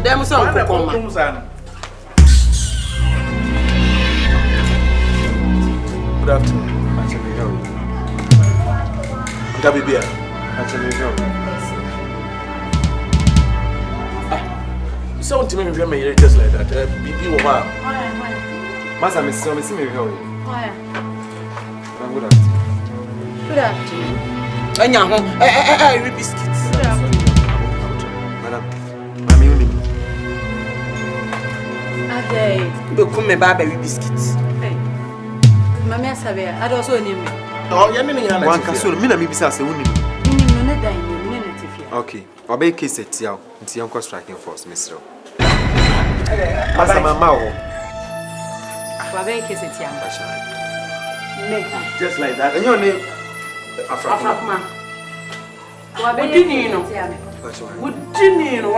them some come. Good afternoon. Gabibia. So to me, we just like that. Bibi, what? Master, Miss me here. Good afternoon. And biscuits. Madam, Mammy, you come me baby biscuits. Mammy Asabea, I don't know him. Oh, you mean one castle, Mina, maybe say, okay, obey kiss it, Tiao, it's your striking force, Mr. Master, Mamma, obey kiss it, young. Just like that. And your name? Afra. What do you know? What do you know?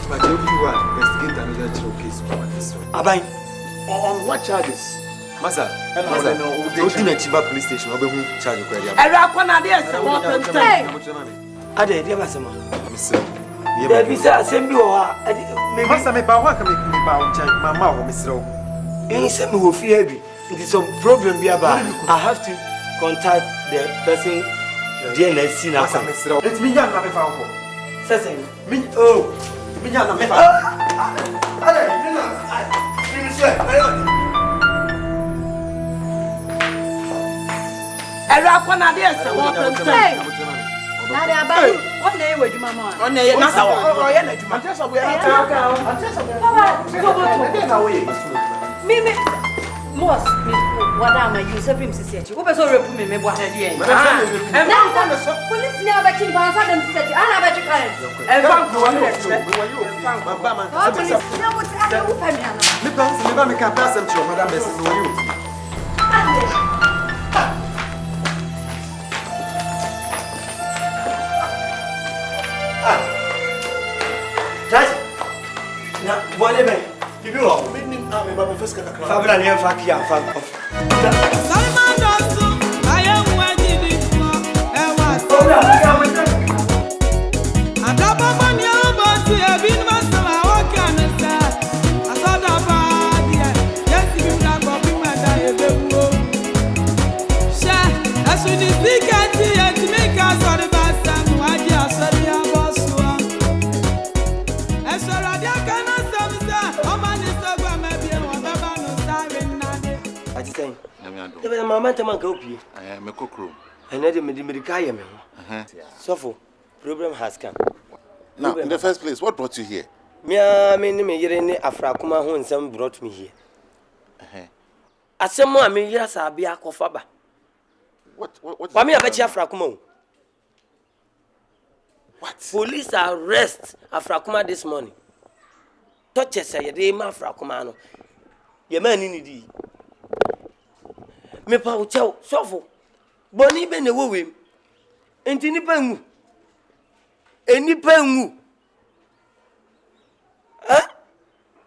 but you are investigate another case for this. Abai, on what charges? Master, go to the Chiba police station. I'll be charge you. I reckon I did. Ade, dear Master. Mister, there is a assembly or Master, me power can make me bound, Mamma or Mister. Any semi will fear me. It is some problem we have. I have to contact the person DNSC now. It's me, young, I'm found. Seth, Me, oh, me, young, I'm I reckon I did. Now they are back. What day would you, Mamma? On the Nasa or Mimi, most what am I using him to say? Who was already put me what I did? And now, police never came by and said, I never took it. And found one. never make a person to Madame Bessie. Whatever. You do all. Fabula near Fakia. Mamma, I am a cook room. And let me medicate me. So, problem has come. Now, in the first place, what brought you here? Me, I mean, Afra Kuma who and some brought me here. As someone, I mean, yes, I'll be a cofaba. What? I mean, I bet you Afra Kuma. What? Police arrest Afra Kuma this morning. Touches say, they ma Afra Kumano. Your man in the me pa ucho sofo boni be ne wo wem enti nipa ngu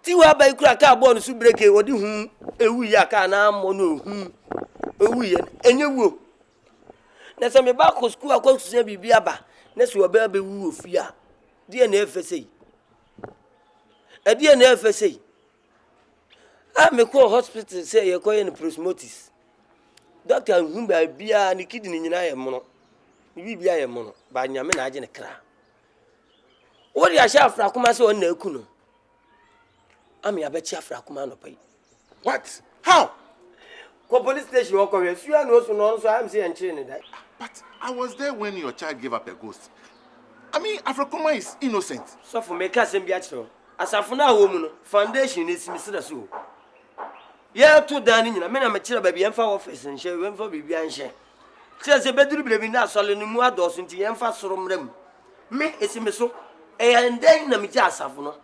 ti wa ba ikura ka bo no su breke wodi hu ewu ya ka na mo no hu ewu ye enye wo na se me ba ko school akọ su bibia ba na se oba be wu ofia die na efesei die na efesei me ko hospital say ye ko ye no prosmosis doctor humba bia ni kidney nyina ye mono ni bibia ye mono ba nyame na age ne kra wori a sha Afra Kuma se on na aku no ami abechi Afra Kuma no pai. What? How? Ko police station wo ko we sua no so no so am say en chire ne dai. But I was there when your child gave up a ghost. I mean, Afra Kuma is innocent. So for me ka sem bia chiro asafo na wo mu no foundation is misira so. Yeah, to Danny, I mean, I'm a child baby and for office and share when for baby and share. Says a bedroom baby now, solid more doors into the emphasis from them. Me, it's a so, and then I'm just Safuno.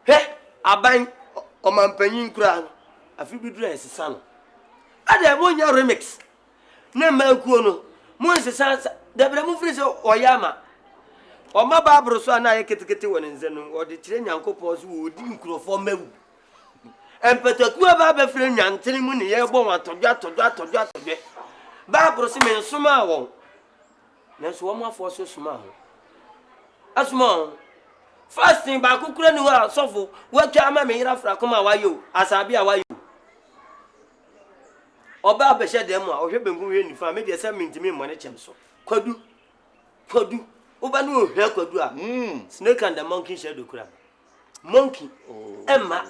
Hey, I bind on my penny crown. I feel be dressed, son. I have 1 year remix. Number Kuno, Mons, the Bramufris or Yama. Or my Barbara, so I get one in Zen or the train uncle pose would include for me. And Petakua Baba friend and Tilimuni, Yabon, to Barbara Simen Sumao. That's one more for so small. As small, Fasting ba kukura ni wa sofo wa twa ama me yira fra koma wayo Asabea wayo oba abehye dem a ohwe benku hwe nifa me de se mintimi mmone chemso kwadu oba no ohwe kwadu a snake and the monkey shadow kura monkey emma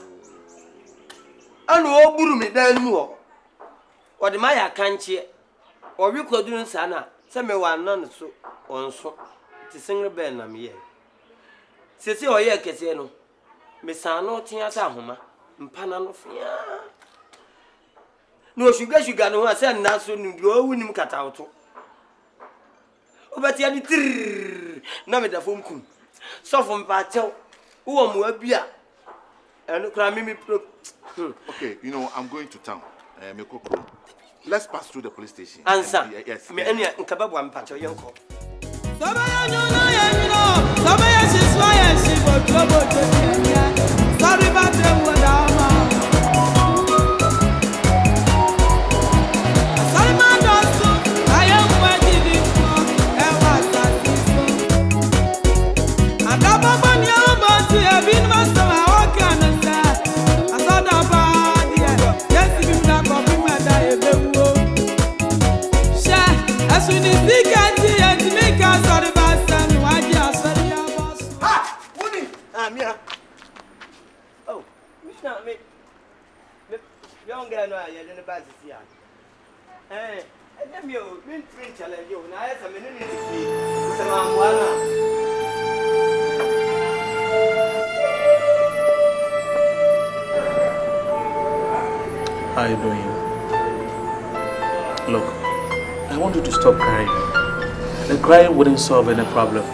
anu oburu me dan mu ho ode ma ya kanche owi kwadu nsa na se me wa nan so onso ti singre ben na me ye sesi oye kese no me sano tia sa homa mpana no fia no sugar no ha se na so ni do wunim katawto obati ani tir na me da fom kum so fom pa chew wo mo abia eno kra me pro. Okay, you know, I'm going to town. Let's pass through the police station. Answer. Yes. Me enya nkababwa mpacho yenko. Sabaya Sabaya she go trouble to Kenya. Sorry about them wadama. Salman Dosu, I am waiting for ever satisfied. And Abba Banya Bati have been master walk and say, I saw the body. Yes, you not copy my diable. Share as soon as they can see and make us sorry about some waji Asareba. Ha! Wuni! Mia. Oh, Mr. Me young girl no aye den ba sisi ya. Dem yo, me train challenge yo na aye me ni sisi. Se ma mwana. How are you doing? Look, I want you to stop crying. The crying wouldn't solve any problem.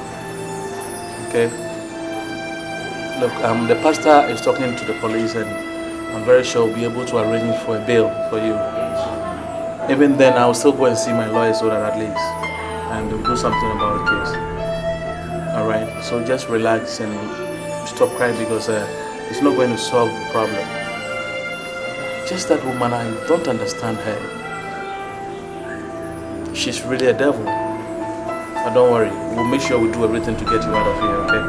Okay? Look, the pastor is talking to the police and I'm very sure we'll be able to arrange for a bail for you. Even then, I'll still go and see my lawyer so that at least and we'll do something about the case. Alright? So just relax and stop crying because it's not going to solve the problem. Just that woman, I don't understand her. She's really a devil. But don't worry, we'll make sure we do everything to get you out of here, okay?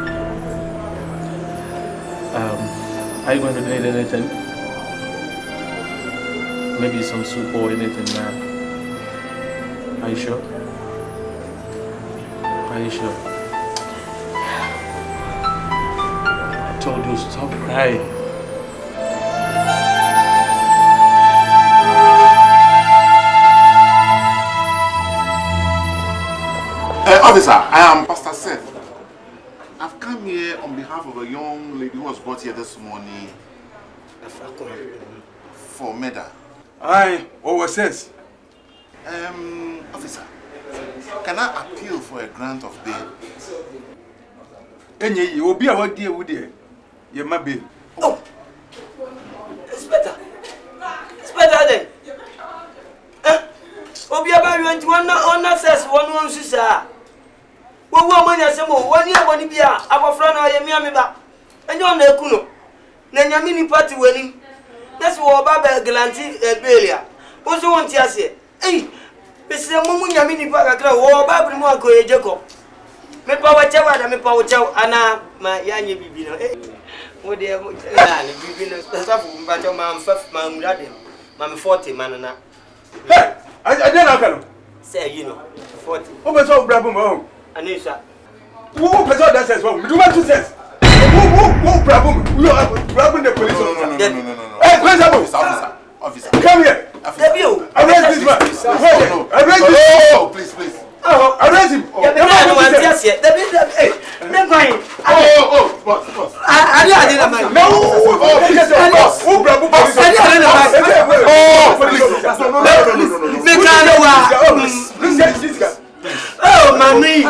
Are you going to need anything? Maybe some soup or anything, man. Are you sure? Are you sure? I told you, stop crying. Officer, I am Pastor Seth. I've come here on behalf of a young lady who was brought here this morning for murder. Aye, what was this? Officer, can I appeal for a grant of bail? Enye, you will be our dear would dear. You might be. Oh. It's better then. Obi aba 21 on says one sister. Wo money asemo woni aboni bia abofra na oyemi ameba enye ona ekuno na nyame ni party wani nesi wo ba ba glanti ebelia wo so wonti ase besire mu nyame ni pa kakra wo ba bri mu akoye Jacob me pa wa chewa da me pa wo chew ana ma yanye bibi no wo de na ni bibi no safu mba chew ma mfaf ma murade ma me 40 manana Hey, I didn't know. Say you know 40 Who was so bravo mo? Anisha Who person that says what? Do what you says? Who problem? You are grabbing the police officer. No. Hey, where's Officer. Come here. Arrest this man. Arrest this. Oh, please. Arrest him. Boss. I didn't mind. No. Who bravo police officer? Oh, mommy.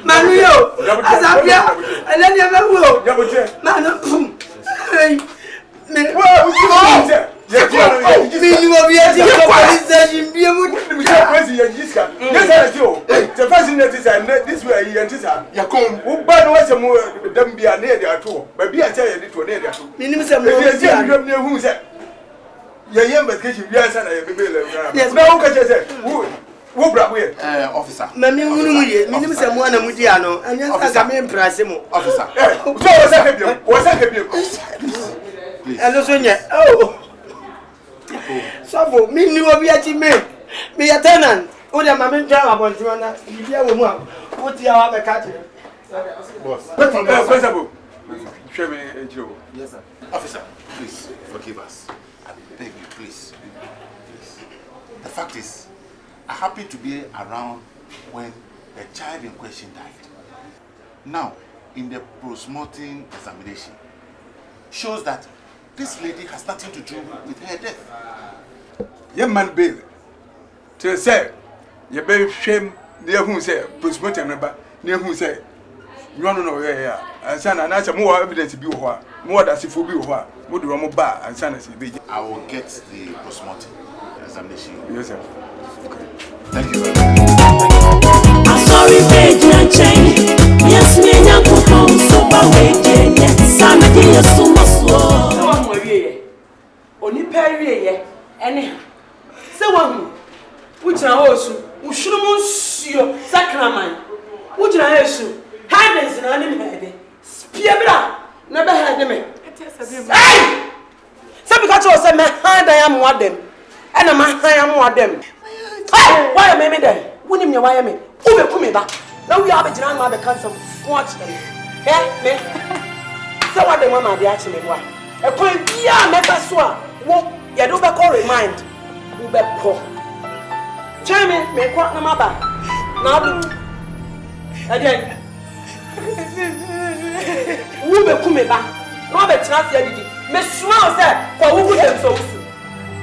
Mario. Asabea. And then you never will. Man, hey. Me you will be at the police station. Be able to the president is this way. He enter. You come. Who bad was a more than be a near there too. But be a child to near there too. Minimum some who said, your young vacation, yes, and I be. Yes, no, catch yourself. Who? Wo bra we? Officer. Mami munu ye, minim se mo na mudi ano. Anya saga me impress mo. Officer. So was that him? Was that him? Please. Hello Sonia. Oh. So me ni obi ati me. Me ya tenant. O de ma me ntwa abonti na bibia wo mu a. Wo ti a wa be ka kire. Boss. Principal. Yes, sir. Officer, please forgive us. I beg you, please. The fact is, I happened to be around when the child in question died. Now, in the post-mortem examination, shows that this lady has nothing to do with her death. Your man Bill. To say, you be shame near who say, post-mortem member, near who say, you want to know where and son and answer more evidence to be more than if you be what would you want bar and son as be. I will get the post-mortem examination. Yes, sir. Okay. Thank you very much. I'm sorry, page and change. Yes, me and Uncle so by waiting. Yes, I'm a dear so much slow. No one will be only perry, anyhow. So one which I also, who should monsieur Sacraman, which I also. Hardness and animated. Spear, never had them. Hey! Some because you said, my hand I am one them, and a man I am one them. Why am I there? Wouldn't you why am I? Who will come back? Now we have a general mother cancer. Watch them. Eh, me? So what the woman they actually want? A point, yeah, make us swear. What you do back or remind? Who bet poor? Chairman, make what number back. Now, again. Who be come back? No be chance here didi. Me small say for who go dem so usu.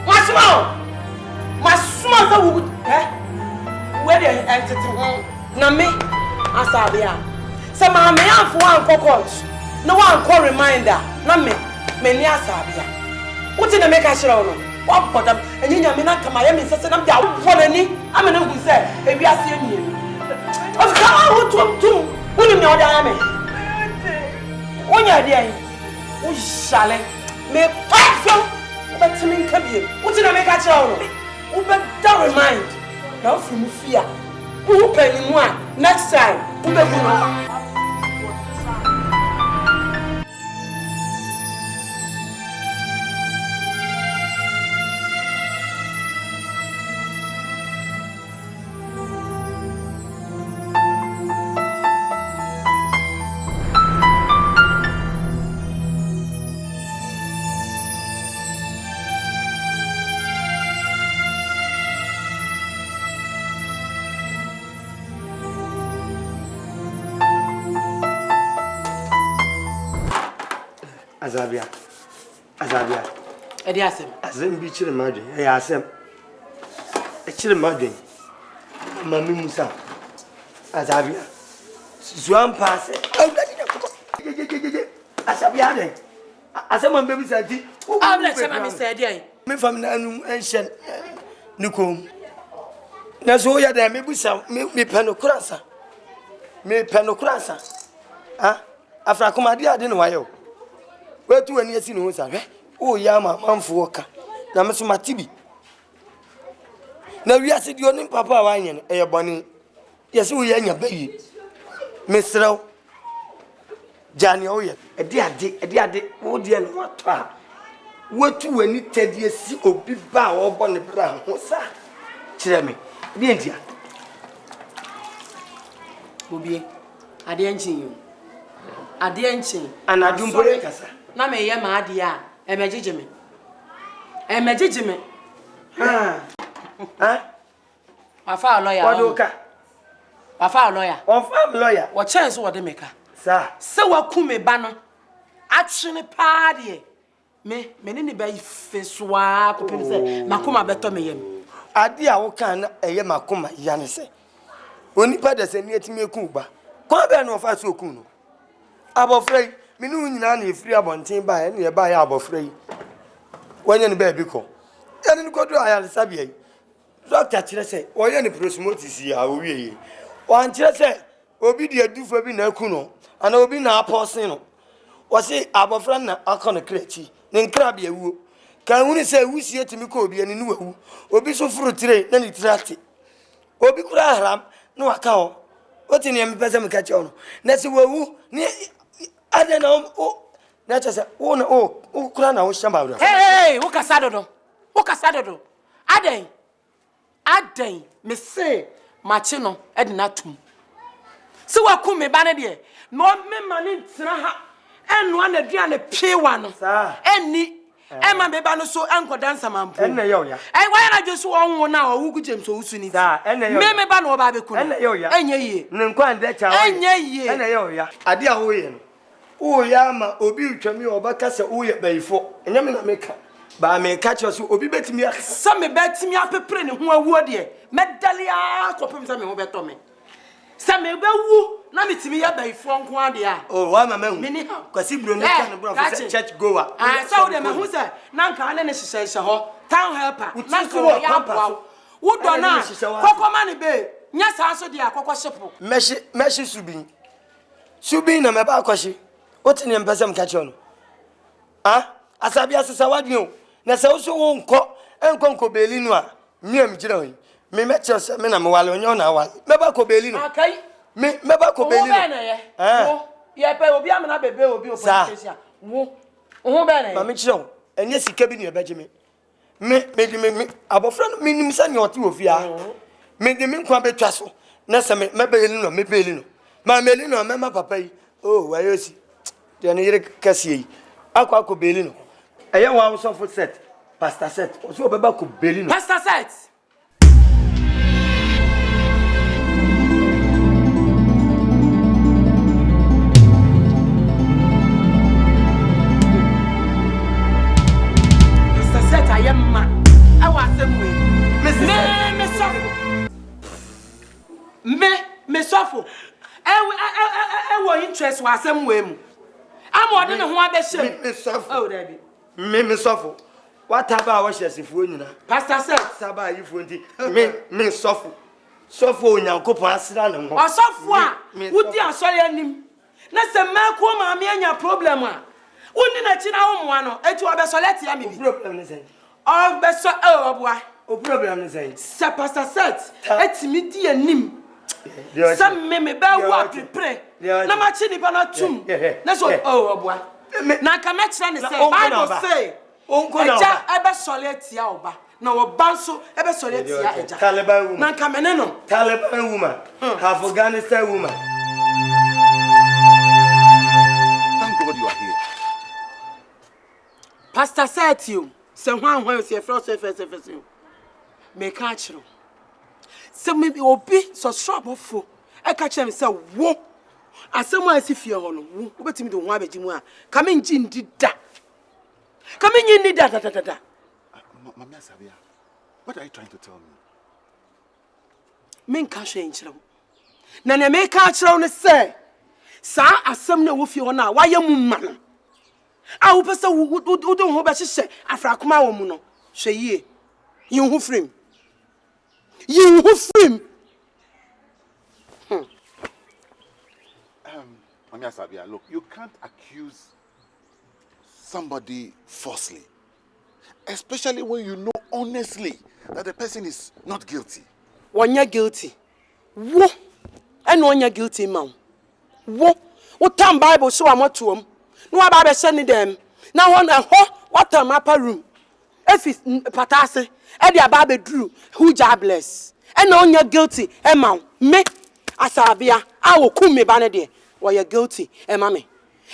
Ma small say who where dey entity ho. Na me Asabea. Say ma me am for an court. No one call reminder. Na me ni Asabea. What in the make a show no? What for them? And you me na kama ya me say na dia wo nani. Am na hu say e wi ase ni. Of come to who me order am? When you're there, who shall me pass you? But to me, come here. What did I make a child? Who bet that remind? Now from fear. Who pay more next time? Who bet Asabea. Edi asem. Asem bi chire madwe. Asem. E chire madwe. Mami Musa. Asabea. Zuan pass. Asabea den. Asem am baby santi. Abla chama me say dey. Me fam na anu enhyen. Nikom. Na so ya da me busa me pano kuransa. Ah? Afra komade ade no wayo. Wetu wani esi no sa hwe o ya ma manfo oka na me so matibi na wi ase di oni papa wa anye e yeboni yesi wo ya nya bayi mesrew jani o ye e di ade wo di no wato a wetu wani tedi esi obi ba wo bo ne bra ho sa kire me bi endia Obi ade enchin yo ade enchin anadumpore kasa na me ye ma ade a emejije me ha afa lawyer wadoka afa lawyer ofam lawyer wo chance wo de meka sa se wa ku me ba no atwene pa de me ni ba ifeswa ko pem se makoma beto me yem ade a wo kan na eye makoma ya ne se onipa de se ni etime ku ba kwa be no fa so ku no abofrei minu nyina na efiri abonten ba e ne ba ya abofrei wanya ne ba bi ko ene ni kodu aya sabia doctor kire se oye ne prosmosis ya o wieye wan kire se obi de adufo bi na ku no ana obi na aposin no wo se abofra na akono krechi ne nkra bia wuo kan hunu se wusie timi ko obi ani ne wawu obi so furu tire na ni tirate Obi kura haram no waka ho. Oti ne mpese mka che ono. Na se wawu ni ade na o na che se wo na o kura na wo shamba bro. Hey, wo kasa dodo. Wo kasa dodo. Aden me say machi no e de na tum. Se wa ku me ba ne de no me mane ntra ha eno na duane piewa no. Eni Emma me ba no so enko dansa mampo. Enne ye oya. Why na just wonwo na wo gu James Owusu ni. Enne ye. Me ba no ba be ku. Enne ye oya. Enye ye. Ne nkwa nde cha. Enye ye. Enne ye oya. Ade a wo ye no. Wo ya ma obi utwami obaka se wo ye bayifo. Enye me na meka. Ba me ka che so obi betimi a. Sa me betimi apepre ne ho awuo de. Medalia kopem sa me ho beto me. Sa me bewu na metimi ya bayifo nko ade a. Oh, wa mama hu. Kwasi bro no ka no bro for church goer. So de me hu se na nka ne hyehyehye ho. Town helper. Na so wo ya boa. Wo do na kokoma ne be. Nya sa so de akokọ shepo. Meshi subin. Subin na me ba akọhye. Oti ne mpesem ka che no. Asabea sesa wadwe o. Na se wo so wo enko beli no a. Miam gire ho. Me meche se me na me wale onyo na wale. Me ba ko beli no. Akai. Me ba ko beli no. Wo ye pe obi amena bebe obi opposition. Wo ho be na. Ma me kire o. Enye sika bi ne e beje me. Me abofra no minim sa ne ote ofia. Me de me nkwa betwa so. Na se me beli no, me beli no. Ma meli no me ma papa yi. Oh, wayosi. De ne yire kase yi. Akwa beli no. Eye wa so for set. Pastor Seth. So beba ko beli no. Pastor Seth. Me sofo wo interest wa asem we mu amode ne ho abehye me sofo oh daddy me sofo what aba wa hyesifuo nyina Pastor Seth saba yifuo nti me sofo onyankopon asira ne ho osofo a wudi asori anim na se mako ma me anya problem a woni na chi na wo moa no eti obesoleti ya me bi problem ne say obeso oboa o problem ne say se Pastor Seth etimi di anim some me ba wa prepare na ma chi ni ba na tum na so oboa na ka me kira ne say Bible say onko na eja ebe soleti ya oba na wo banso ebe soleti ya eja Taliban woman na ka mene no Taliban woman Afghanistan woman. Thank God you are here. Pastor Seth you se hwan you se first you me ka kiro se me obi so strobofo e ka kire me se wo asem a sifie ho no wo obetimi de ho abegimu a ka me nji ndi da ka me nyi ndi da. Mama Asabea, what are you trying to tell me? Men ka hwe nkire na na me ka kire no se sa asem na wo fie ho na wa ye mu ma no a wo pese wo do ho be hye Afra koma wo mu no hwe yie yin hu frame Mama Asabea, look, you can't accuse somebody falsely, especially when you know honestly that the person is not guilty. When you're guilty, wo, and when you're guilty, man, wo, what time Bible so I'm to them. No about sending them. Now on a what time upper room. If it's patase, and the baby drew, who jobless, and on you're guilty, and man, me, Asabea, I will come me banner. Why you're guilty, mammy.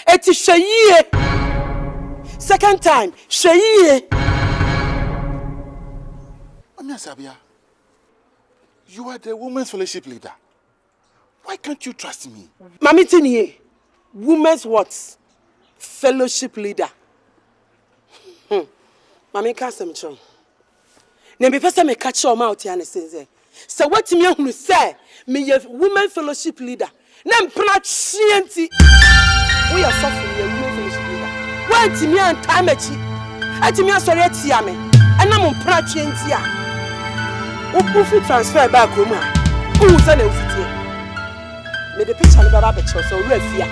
It is Shaye. Second time, Shaye. Mama Asabea, you are the women's fellowship leader. Why can't you trust me? Mammy Tini, women's what? Fellowship leader. Mammy Cassim Chong. Nembe pesa me catch your mouth here and say, so what me who say, me a women fellowship leader. Nem plat chienti. We are suffering a women fellowship leader. Why to me and time at me sorry at Yame. And I'm on plat chientia. Who transfer back room? Who's an LCT? Me the picture of a rabbit so refia.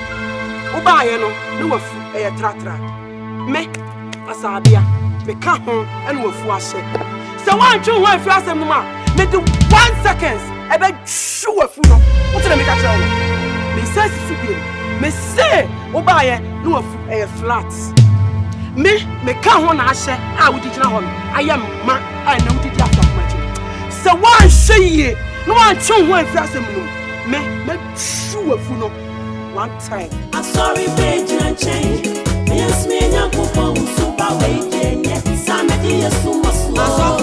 Uba, no of a tratra. Me, Asabea, me come home and we'll wash it. So why don't you want to ask them, me do 1 second? ebe hwe wafu no wo tena me ka kira wo me say su bi me say wo ba ye no wafu e flat me ka ho na ahye a wo digina ho no ayam ma a na wo didi afta ko machi se wan hye no wan tun ho afia asem no me hwe wafu no one time Asori page and change. Yes, me and Uncle Super Way. Samedi is so much slow. I saw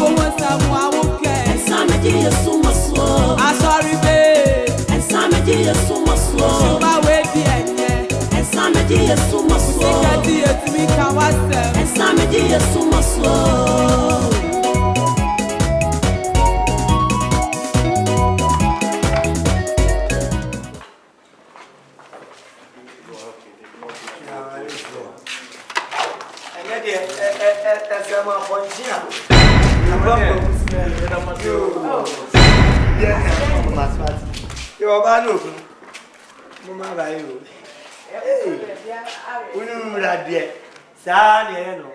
Samedi is so much slow. Asori page. And Samedi is so much slow. Super Way. And Samedi is so much slow. And Samedi is so much slow. Yo, Bano, Mama, by you. We knew that dear. Sad, you know.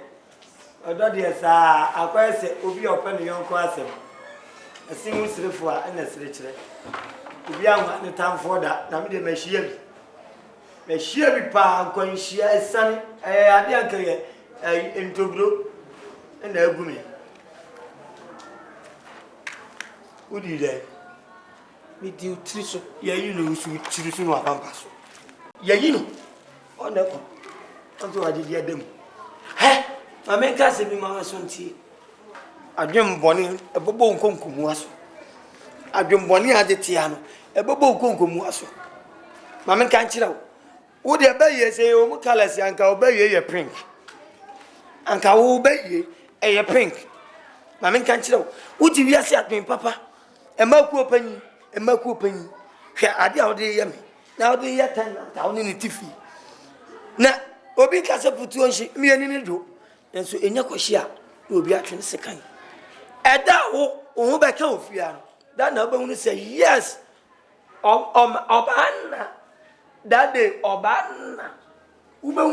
Although, dear, sir, I quite say, will be open the young question. A single slip for an essential. To be on the time for that, now me, may she be pa, going she is sunny, I didn't care into blue and the woman. Who did that? me di triso Yeah, you know, so no pampas. Yeah, you know. On the until I did them. Hey, I make us be my son tea. I dream bonnie, a bobo concumuaso. I dream bonnie at the tiano, a bobo concumuaso. Mamma can't chill out. Would you obey say, oh, Calas, and I'll obey you a pink? And I'll obey you a pink. Mamma can't chill out. Would you yes at me, Papa? A milk open. A milk open. I did all the yummy. Now the year 10 down in the tiffy. Now, Obi Casa put on she, me and in the do. And so in your question, will be actually second. At that, oh, back off, yeah. That number will say yes. Obana. That day, Obana. Uba.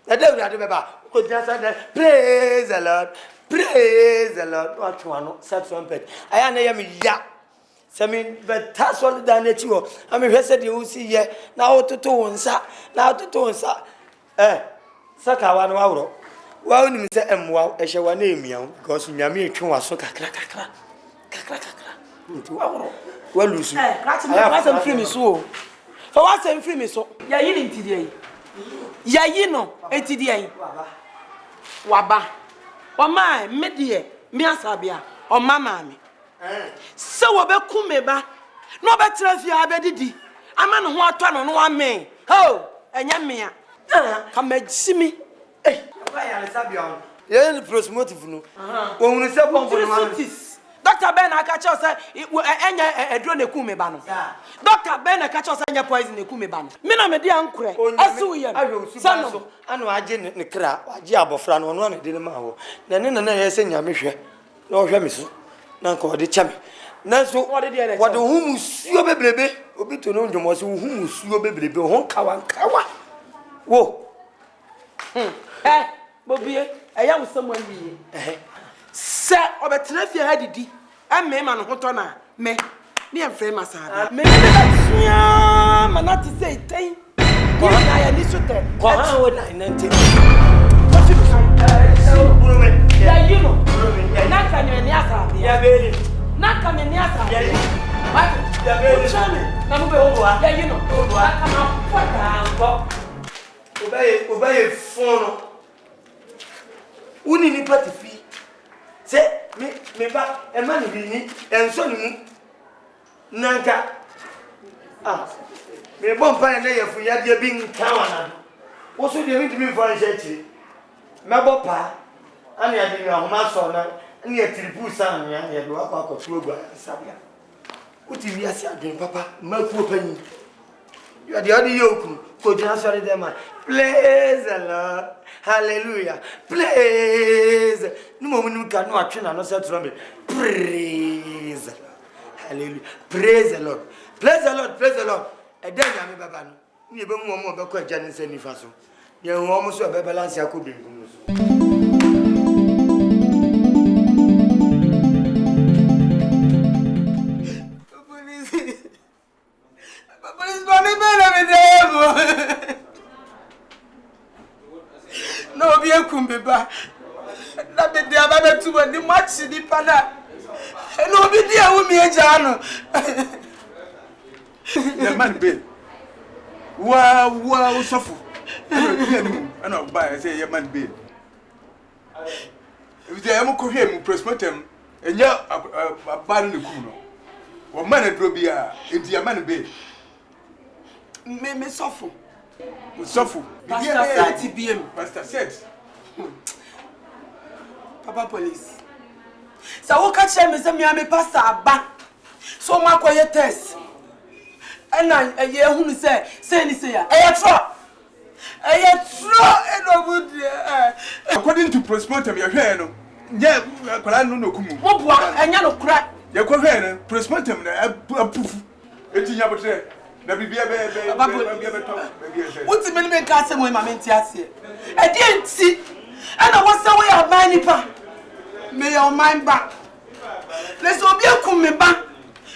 That day, we had to could just say, praise the Lord. Praise the Lord. What one? Set trumpet. I am ya. Semi, but that's all the nature. I mean, said you see here now to two sir. Now to two sir. Saka one hour. Well, you say, wow, I shall name you because you are me to a soka crack. Well, Lucy, I am free, so. For what's in free, so. ya yini today ya yino etidia waba o mai medie mi Asabea o mama mi se wo be kumeba no be trafi abedidi ama no ho ato no no amen ho enya mea ka magimi why are Asabea yeah the promotive no when we say bomb Dr. Ben akacho say enya edro na kumeba no Dr. Ben akacho say enya poison na kumeba no me na me dia nkure asu ye so anu age ne kra age abofra no no na de ma ho na ne na yese nyame hwe na o hwe me so na nka o de chame na so wo de humusuo bebrebe obi to no ndwomo so humusuo bebrebe ho kawa wo bobie eya wosam awie se obetrafia hadidi emme ma no hoto na me ne enfre masada me tia manati say ten ko na ya ni sote ko ha wo na 90 ya you know na ka ni Asabea ya beli na ka ni Asabea what ya beli chame na mo be wo ya you know ka na kwata ngo obaye fono uni ni patifi se me ba e ma ni ni enso ni mu nanka me bompa na yefu ya de bi nka wana wo so de mi mi fo nse chi me bopa ani ya de mi ahoma so na ni ya tripu san ya ya do akwa tuo gwa Asabea uti wi ase adwen papa ma ku opani ya de odi yoku ko jina sori dem praise the Lord hallelujah praise no mo mu ka no atwe na no set trumpet praise the Lord hallelujah praise the Lord praise the Lord praise the Lord e den ya me baba no ni be mu mo be ko agya ni sani fa so ye ho mo so be balance akobi ngun so No be kumbeba. Na be dia ba betu wani match di pana. No be dia wo mi eja no. The man bill. Wa suffer. And I'll buy say your man bill. If they am ko hwe mu prospertem enya aba no ku no. Wo man adro bia enti your man bill. Me suffer. Suffer. Pastor Seth BM. Pastor Seth. Papa police. So wo catch me say me am pastor aba. So ma ko ye test. And I ye hunu say ni say ya. According to postmortem you hear no. Yeah, kwala no kumu. Mo bua enya no kura. You ko hear no postmortem na approve. Etinya botre. Na bibia be talk. What me me ka say mo ma menti ase. E di enti. And what say we are man nipa. May your mind back. Let's obi akum me ba.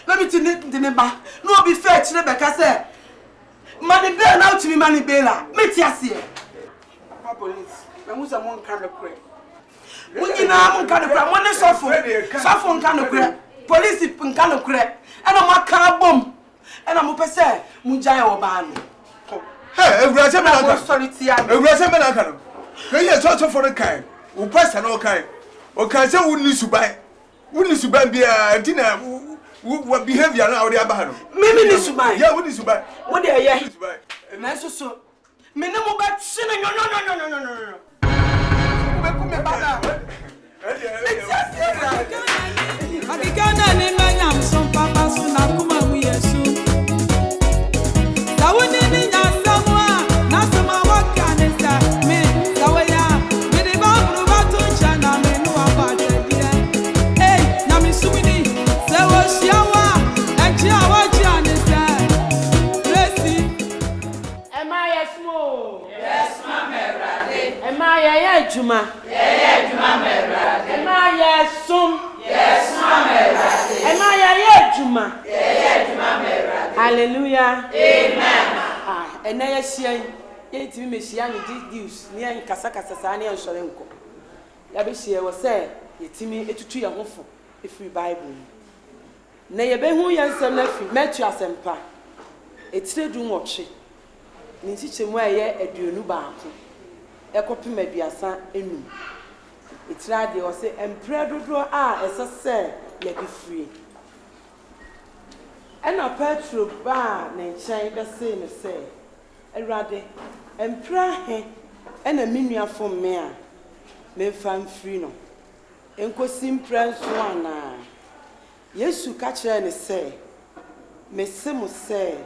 Let me tine ba. No be fair chire be ka say. Money bail now to me money bailer. Meti ase. Papa police. Na mu say mo nka no kure. Munyina mo nka no kure. Mo ne sofo nka no kure. Police nka no kure. And am aka bom. And am pese mu jai oba no. Hey, every time I sorry tia. Every time I can. Can you talk for the kind? O pastor no kind. O kan say wonni suban. Wonni suban bia ntina what behavior na ori aba no. Me ni suban. Yeah, wonni suban. What dey here? Na so. Me ne mo ba tsi no. Be ku me ba na. Akikana ni manyam son papa so na kuma mu Yesu. Tawuni ni nyasamwa na sama waka ne sa me tawaya me de ba bru ba to chana me no abade dia. Hey, na mi sumini se wo shiawa enchi awaji ane sa. Resi. Am I small? Yes, ma'am, Erade. Am I juma? Yeah, juma, Erade. Am I sum? Yes, ma'am, Erade. Am I juma? Yeah, juma, Erade. Hallelujah. Amen. And I see you me see any deals near Casacasa Sani and Solenko. Yabishia was say, ye Timmy a 2 year hopeful if we Bible. Nay, a behu yan nephew, met you as empa. It's still doing watch it. Ni teach him where ye a dunuba. A copy may be a son in. It's right or say, and prayer do draw as I say, let be free. And a petrol bar named China the same say, a rather, and pray, and a minion for me. Me fan free no. And co sim prince one. Yes, you catch her and say, me simo say,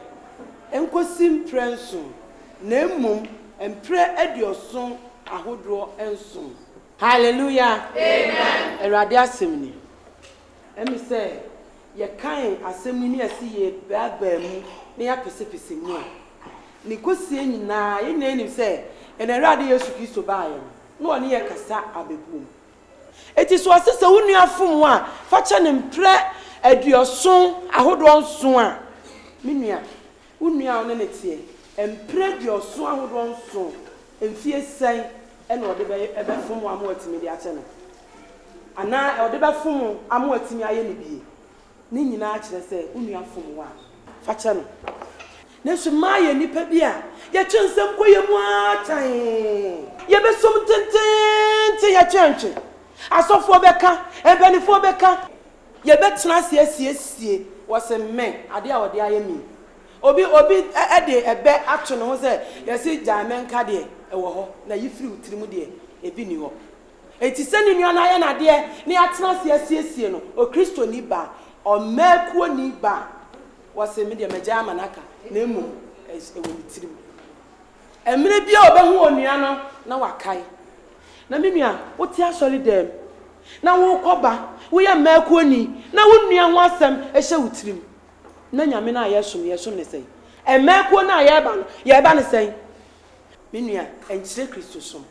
and co sim prince, name mum, and pray at your son, a who draw and soon. Hallelujah. Amen. A radiasimini. And me say, ye kind assembly as ye bad bam near Pacific. Nicosia na in name say, and a radio to buy no one near Cassa Abeboom. It is what sister who near from one, fetching and pray at your son, a hold on soon. Minia, who near on it and pray your son, hold on soon, and fear say, and what the from one more to me the channel. And now, or the bathroom, I'm what to me I be. Nini na achire say unu afom wa fa che no na so maye nipa bia ye twensem koyemu atan ye besom tenten ye twenche asofo beka ebenifo beka ye betena sie was a men ade a ode ayemi obi ede ebe ato no ho say ye si jamen ka de ewo ho na yifiri utirimu de ebi ni ho eti seni nua na ye na de ni atena sie no o Kristo ni ba o mekuo ni ba was a media majama naka nemu ewonitirim emre bia obehu onua no na wakai na menua woti asori dem na wo koba wo ya mekuo ni na wo nua ho asem ehye wutirim na nyame na yesom ne sei emekuo na ye ba ne sei menua enchire Kristo som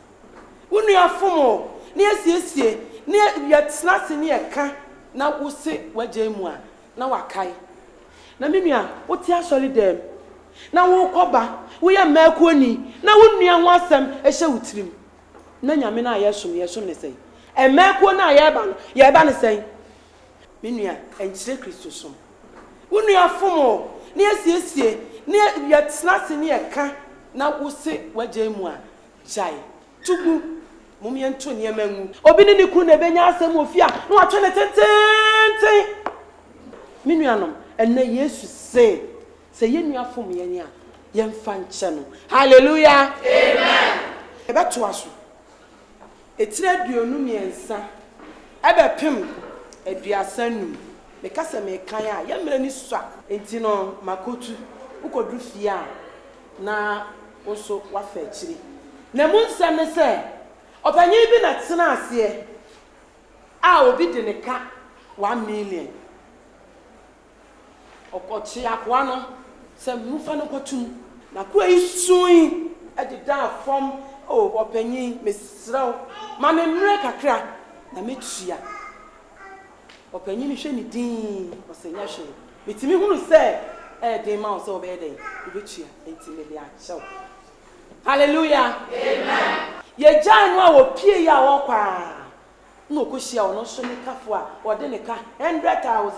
wo nua fomo ne asiesie ne yetnase ne yeka na wo se wagye mu a na wakai na menua woti asori dem na wo koba wo ya mekuo ni na wo nua ho asem ehye wutirim na nyame na yesum ne sei emeko na ye ba ne sei menua enchire Kristo som unua fomo ne asiesie ne ye tnase ne ye ka na wose wagye mu a jai tugu mumye nto ne mangu obi ne kru na benya asem ofia na watwe ne tententen menua nom enne Yesu se ye nua fom ye ne a ye mfa nche no hallelujah amen ebeto aso etire aduonu miensa ebepem aduasanum me kasa me kan a ye mre ni sua enti no makotu ukodru fie a na oso wafa akire na mu nsem ne se opanyi bi na tena ase a obi de ne ka 1 million okochi akwa no se mufa no kotum na kwa isuin edida fom opanyi mesraw ma me mre kakra na metua opanyi mi hwe ni din osenya hwe mitimi hunu se de ma o se obede obetua enti me bia chew hallelujah amen ye jan a wo pie ya wo kwa na okohia wo no so ne kafo a wo de ne ka 100,000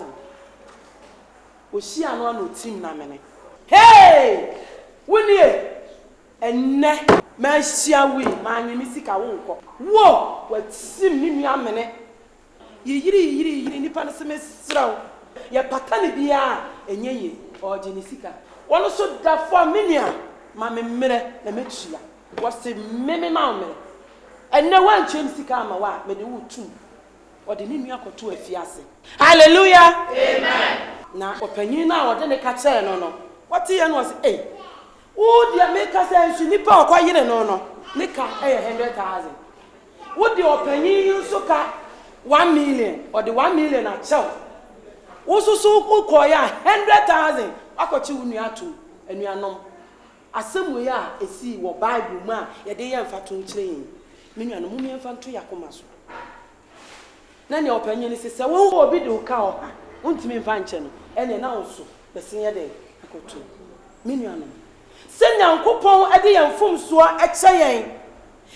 oshia no na otim na mene hey wunie enne ma hia wi ma nyimi sika wo nko wo watim ni nua mene yiri nipa ne se mesraw ye patane bia enye oje ni sika wono so da for minia ma me mmere na metua wose meme ma mmere enne wan chem sika ama wa me de wutu ode ni nua koto afiase hallelujah amen na opanyin na ode ne ka che no wati ye no wose wo dia make us ensu nipa okwa yire no ne ka 100,000 wo dia opanyin nso ka 1 million or the 1 million at self. Also, so call ya 100,000. I got you in your two, and you are no. As some way, a see what Bible man, a day and fatun train. Meaning, a woman fan to Yacomas. Then your opinion is, I won't be the cow. Won't me function, and also the senior day. I got two. Meaning, send young coupon a day and foam swa at saying.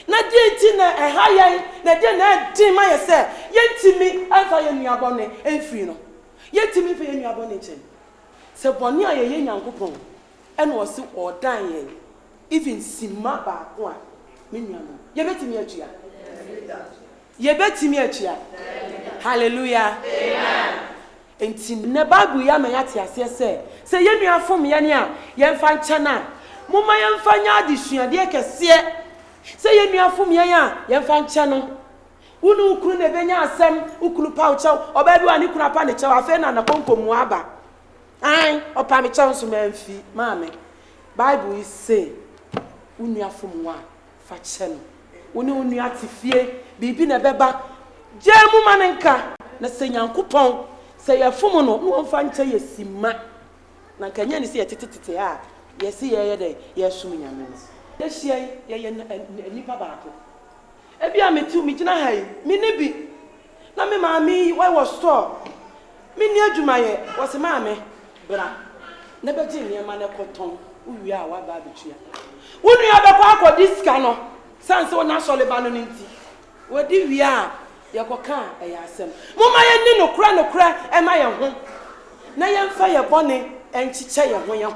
Na denti na ehayan na de na din ma ye se yentimi afa ye nuabone enfiri no yentimi fa ye nuabone chen se boni a ye nyankopon e na o se odan ye even sima ba ko a me nuano ye betimi atua hallelujah amen enti na babu ya ma yate ase se ye nuafom ye ne a ye mfa nche na moma ye mfa nya adisuade kese say ye nuafom ye ya ye mfa nche no wonu ukuru na benya asem ukuru paucha obabi wa ni kunu apa ne che afa na konkomu aba ai opa me che nso manfi maame Bible is say unuafom wa fa che no wonu unu atifie bibi na beba jemu manenka na se Nyankopon se yafom no no mfa nche ye sima na kanya ni se ye tetete a ye se ye de ye sum nyame no yehia ye nipa baako ebia metu mi gina hai mi ne bi na me maami why was store mi ni adwuma ye wo se maame bra na beji niema na koton uwi a wa ba betua wonu ya be kwa akodi sika no sanse wona sole ba no nti wodi wi a ye koka e ya asem moma ye ni no kura e ma ye ho na ye mfa ye bone enchiche ye ho ye ho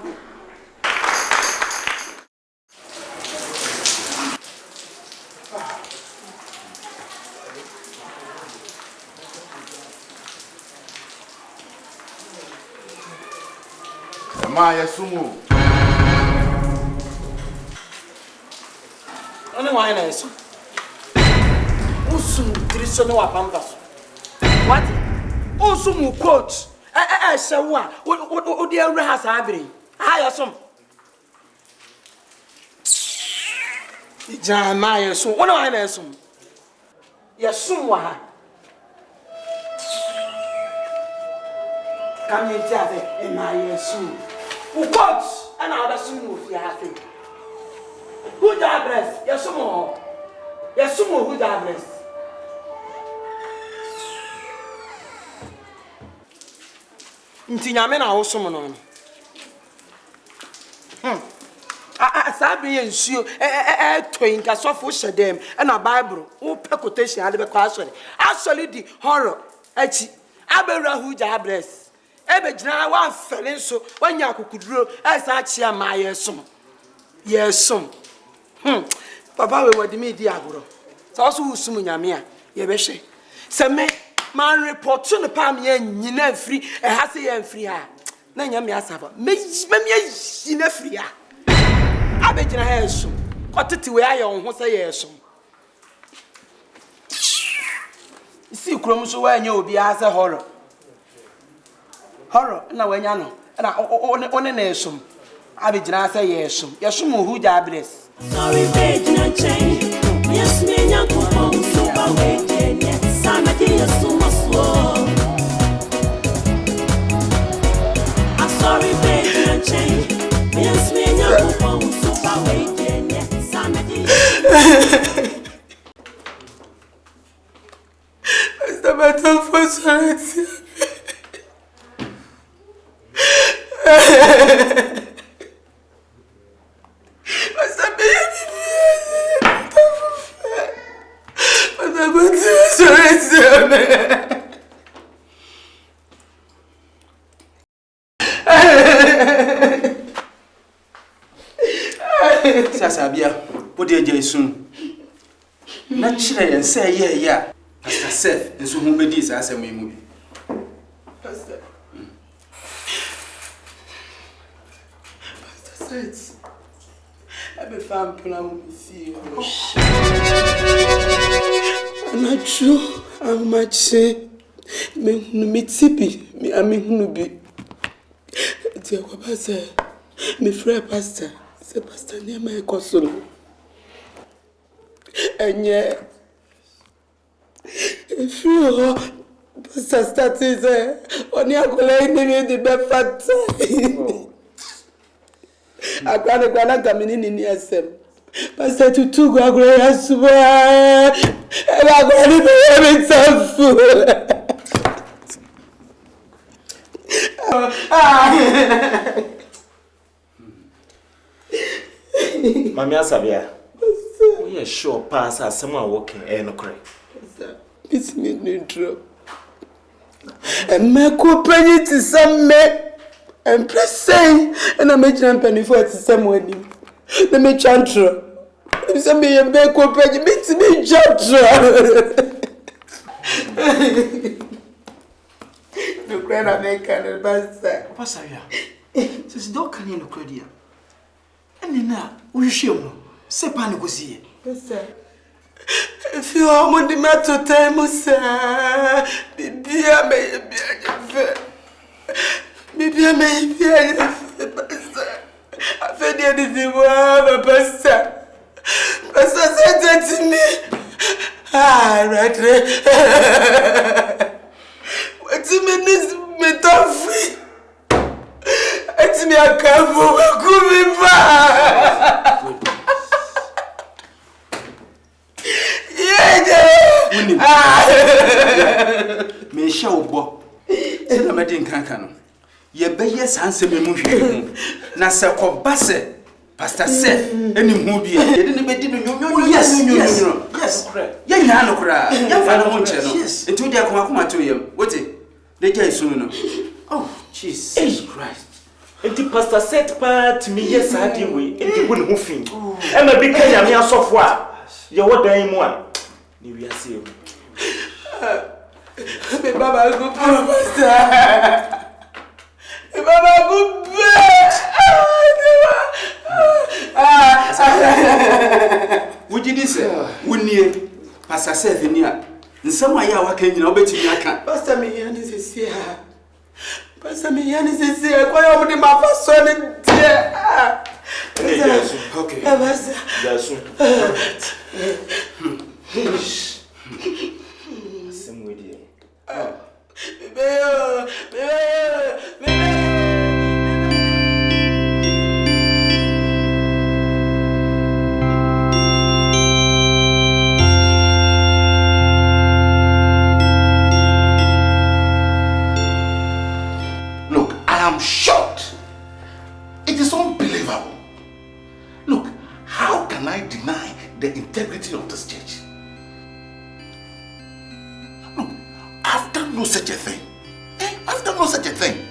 Maya sumu. Oni why na eso? Usum triso no apambaso. What? Usum coach. Shewa. O de awre ha sa abiri. Ha yesum. Ijama yesum. Oni why na esum? Yesum wa ha. Come in there in my yesum. Who coach and I was soon with your happy. Who that bless? Yes, some more. Yes, some more. Who that bless? Intinyame na wo som no. Asabea nsuo toinka sofo shedem na Bible wo pe quotation ade be kwa asole di horror achi abewra hu ja bless ebe gina wan fele nso wanya akukuduro esa achi ama yesom papa we wadi me di agoro so so usum nyame a ye be hwe se me man report to the pam ye nyina free ha se ye free ha na nyame asaba me nyina free ha abegina ha esum kotete we aye on ho se ye esum isi krom so wanya obi ase horror na wanya no na one na esum abegina se ye esum yesum hu ja bless sorry page na change yes me nyanko on super way yes samedi esum so sorry page na change yes me nyanko on super way yes samedi the matter for charity. Asabea, what did you soon? Naturally, and say, yeah. Pastor Seth, and so who made this as a movie. Pastor Seth, I've been found plan with you. I'm not sure how much say, me tippy, me, I mean, who be. Dear Pastor, me friend Pastor. The pastor near my castle. And yet, if you pastor started there, on your colleague, the best I can't come in SM. Pastor to two go great as well. And I'm going to be having some food. Mami Asabea, we are sure pass as someone walking no cry. It's me new drop. And my company to some me and press say and I make a penny for it somewhere. Let me chantra. If somebody a big company makes me chantra. The grand American bastard. Pastor, says don't can no credit. And now, we show se pa negotier. If you are on the matter time, sir, maybe I may be I fed anything more, Pastor. Pastor said that to me. Right. What you mean is me tough? It's me a couple could be back. Me show bo. Se na medin kankan. Ye be yes answer me mu hwe. Na se ko base Pastor Seth eni hu bia. Ye de ne be di no nyonyo. Yes. Correct. Ye nya no kra. Ye fa no ho nche no. Etu dia akoma to yem. Wote. De jai sunu no. Oh, Jesus Christ. Enti Pastor Seth part me yes adi we. Enti won ho fin. E ma bi kan ya me asofo a. Ye wodan mu a. Ni wi ase e. Me baba go pastor. Me baba go be. Would you say? Wouldn't you? Pastor Seth in here. In some way, I can you know bet you can. Pastor me is here. Pastor me is here. Why am I my first son in there? Okay. Yes. Same with you. Look, I am shocked. It is unbelievable. this church. Look, I've done no such a thing. I've done no such a thing.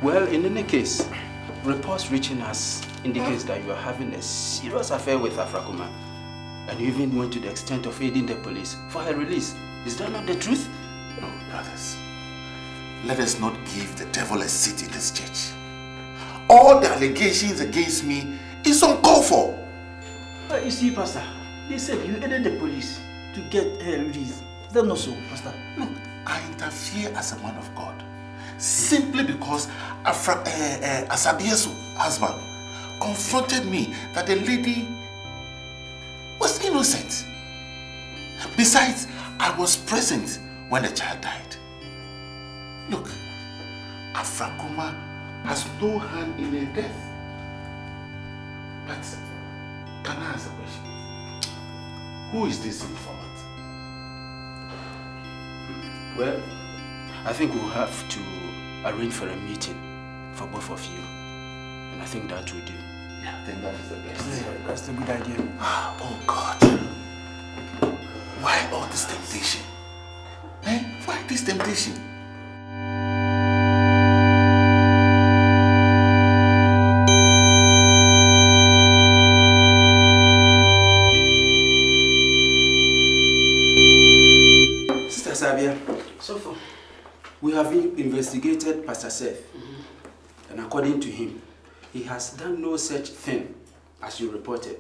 Well, in any case, reports reaching us indicates that you are having a serious affair with Afra, and you even went to the extent of aiding the police for her release. Is that not the truth? No, brothers. Let us not give the devil a seat in this church. All the allegations against me is uncalled for. But you see, Pastor, they said you aided the police to get her release. That's not so, Pastor. Look, I interfere as a man of God simply because Asabea's husband confronted me that the lady was innocent. Besides, I was present when the child died. Look, Afra has no hand in her death. But can I ask a question? Who is this informant? Well, I think we'll have to arrange for a meeting for both of you. And I think that will do. Yeah, I think that is the best. Yeah, that's a good idea. Oh God. Why all this temptation? Why this temptation? Sister Asabea, so far, we have investigated Pastor Seth. And according to him, he has done no such thing as you reported.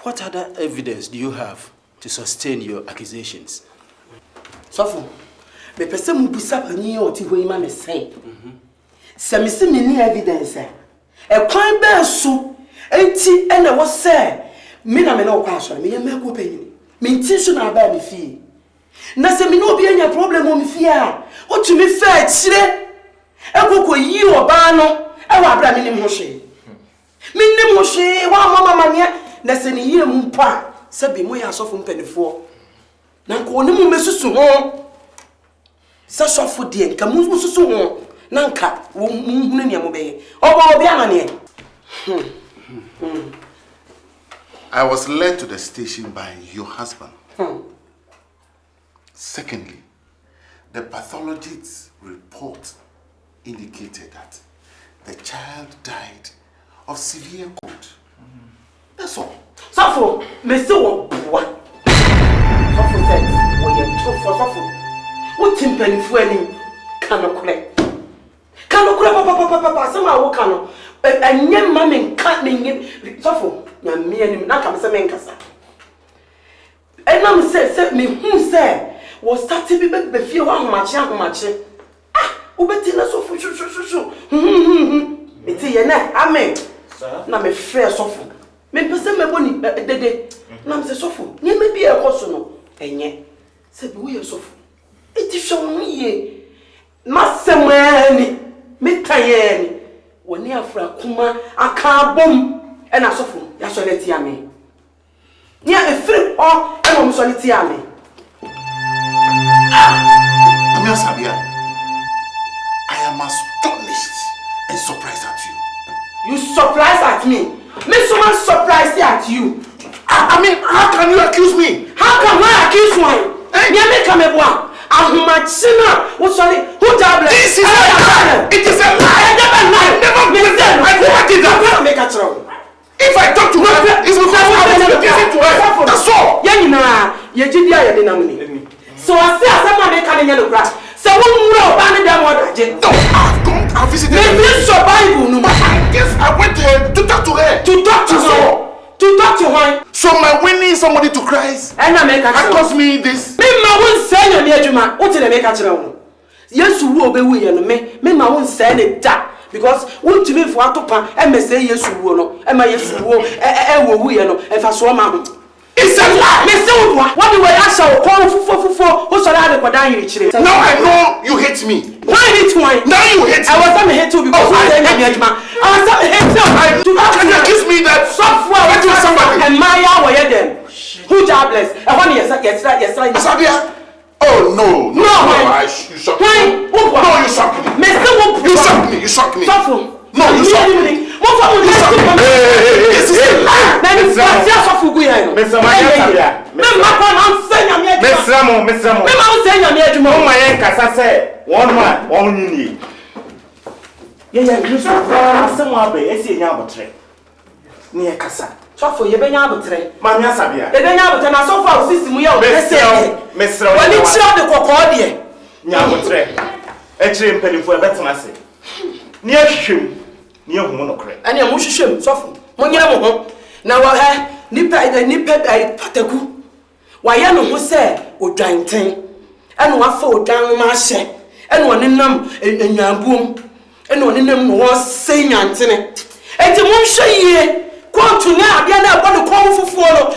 What other evidence do you have to sustain your accusations? Sofo, me pese mu bisa pani o ti ho ima me sen. Se me se me ni evidence e kwan be so enti e na wo se me na me na okwa so me ye me ko panyin. Me nti so na ba me fie. Na se me no obi anya problem o me fie a, o tu me fa kire. E kokko yi oba no, e wa bra me nim ho hwe. Me nim ho hwe wa mama mane na se ni yie mu mpa, se bi mo ya sofo mpanifo. Na nko oni mu mesusu ho. Se sofo de nka mu mesusu ho. Na nka wo hunu ne mo beye. Oba obi anane. I was led to the station by your husband. Secondly, the pathologist's report indicated that the child died of severe cold. That's all. Sofo, me se wo boa. Sofo said, wo ye tro for sofo. Wo timpanifu ani kanokure. Kanokure papa sama wo kano. Anye ma me nka me nye sofo na me ani na ka me se me nkasa. Enam se me hu se wo start bi be fie ho ahomache. Ah, wo beti na sofo shu. Eti ye na amen. Na me frɛ sofo. Me pese me boni dede. Na me se sofo. Nye me bi e koso no. Enye. Se bi wo ye sofo. Eti hwe ye. Masemani. Me tayeni. Woni Afra kuma aka bom. E na sofo. Ya so leti ame. Nya e free o e mo so leti ame. Asabea, I am astonished and surprised at you. You surprised at me? Me so much surprised at you. I mean, how can you accuse me? How can I accuse one? You make a mebwa. Ahumachina. What's on it? Who double? This is a lie. It is a lie. I never believed that. I never did that. I'm make a trouble. If I talk to her, it's because I want to listen to her. That's all. Yeah, you know, you did the dynamic. So I say, someone make a new grass. So one more banner than what I did. No, I've visited her. Maybe your Bible, no matter. Yes, I went to talk to her. To talk to her. To talk to her. So my winning somebody to Christ. And I make a cost me this. Me ma won say no near Juma. What did I make a trouble? Yes, you will be we and me ma won say it that. Because want to me for atopa and me say yes you will no. And my yes you will we no. And for so ma. It's a lie. Me say what do we ask our call for who shall I record you chire. Now I know you hate me. Why hate why? Now you hate me. I was hate too because I said near Juma. I was hate too. Can you accuse me that software with somebody? And my were them. Who jobless? I want yes. Asabea. Oh no. You shocked me. Why? No, you shocked me. You shocked me. Suffer. No, you shocked me. Chofo yebenya abotre. Mami Asabea. Yebenya abotre na so far osisimu ye o pese. Mesra. Wani chira de kokko de. Nya abotre. Echire mpanimfo ebetena se. Ni ahwehwem. Ni ehumo no kre. Ani amu hwehwem chofo. Monyere mo ho. Na wa ha nipa pataku. Wa ye no ho se odwanten. Eno wa fa odwan ma hye. Eno onenam enyanbuom. Eno onenam no wo se nyantene. Enti mo hwe yie. Kontu na abia na ebo ne kon fufuo no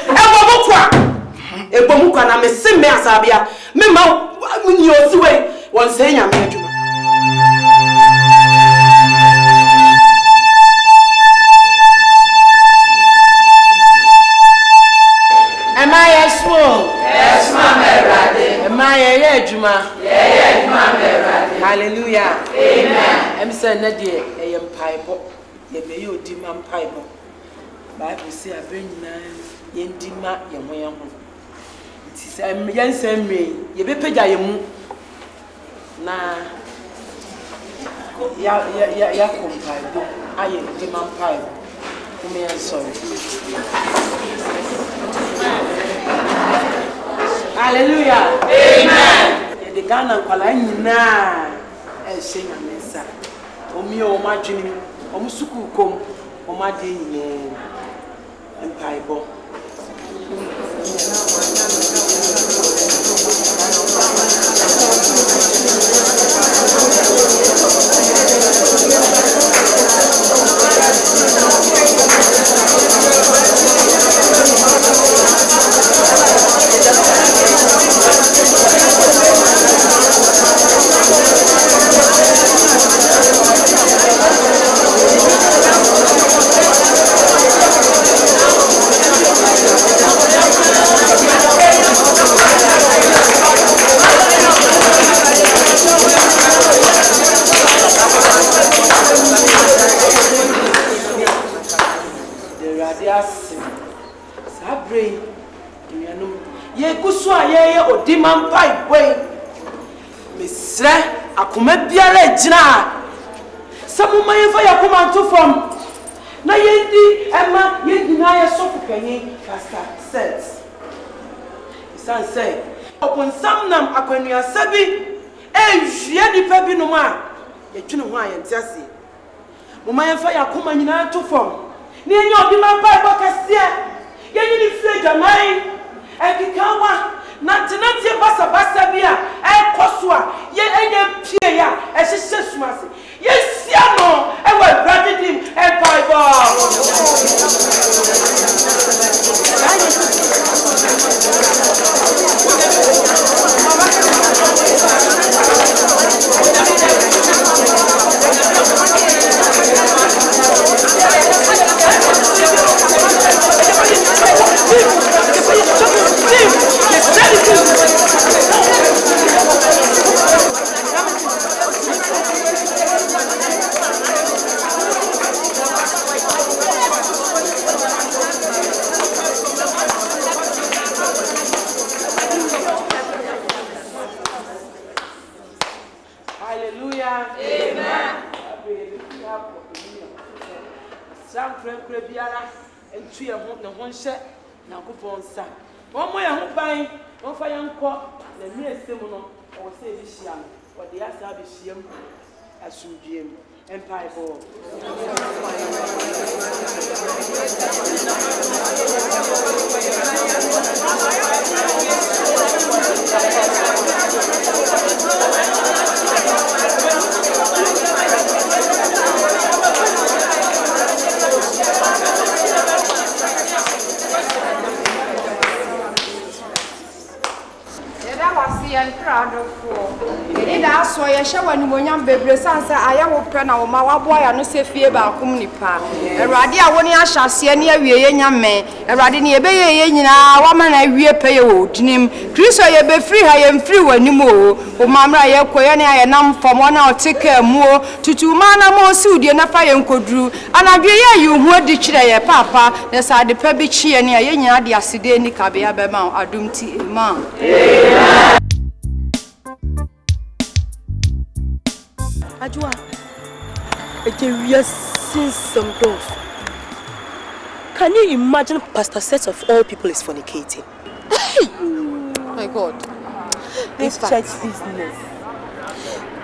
ebo mukwa na mese me Asabea me ma nyi osiwe won se nya me adwuma am I yes ma merade am I ye adwuma merade hallelujah amen em say na de eyem paibo ye me yo di man paibo Bible say abranyina yendima yemoyam nti say yensem me ye bepeja yemu na ya kompai do aye ndima mpai me yan sorry hallelujah amen ye de Ghana kwala nyina e she nyamesa omi o madwini omusuku kom o made nyine Bible. Diman pai boy misre akoma biara gina samu mayefa yakoma to from na yendi ema yedina ye sofu panyin Pastor Seth isan say upon some nam akwanua sabi ehwie dipa bi no ma yetwene ho ayentiase mo mayefa yakoma nyina to from na enye odiman pai bokase yenyi ni fie jamai ekikawa Nanti basa bia kosua ye enye pie ya ehye sumase ye sia no e wa bradim Bible and proud of for. That's why I shall when you young baby sons I will pen our my boy and no say fear about Kumnipa. A radia when I shall see any young man, a radini bay in a woman I will pay you. Name Chris, I be free, I am free when you move. O Mamma, I acquire and I'm from 1 hour take care more to 2 man more suit and a fire could drew. And I be you who did your papa, that's I the pebichi and ya the accident cabia bema, ADOM man. Ajua, we are seeing some doors. Can you imagine Pastor Seth of all people is fornicating? My God. This church business.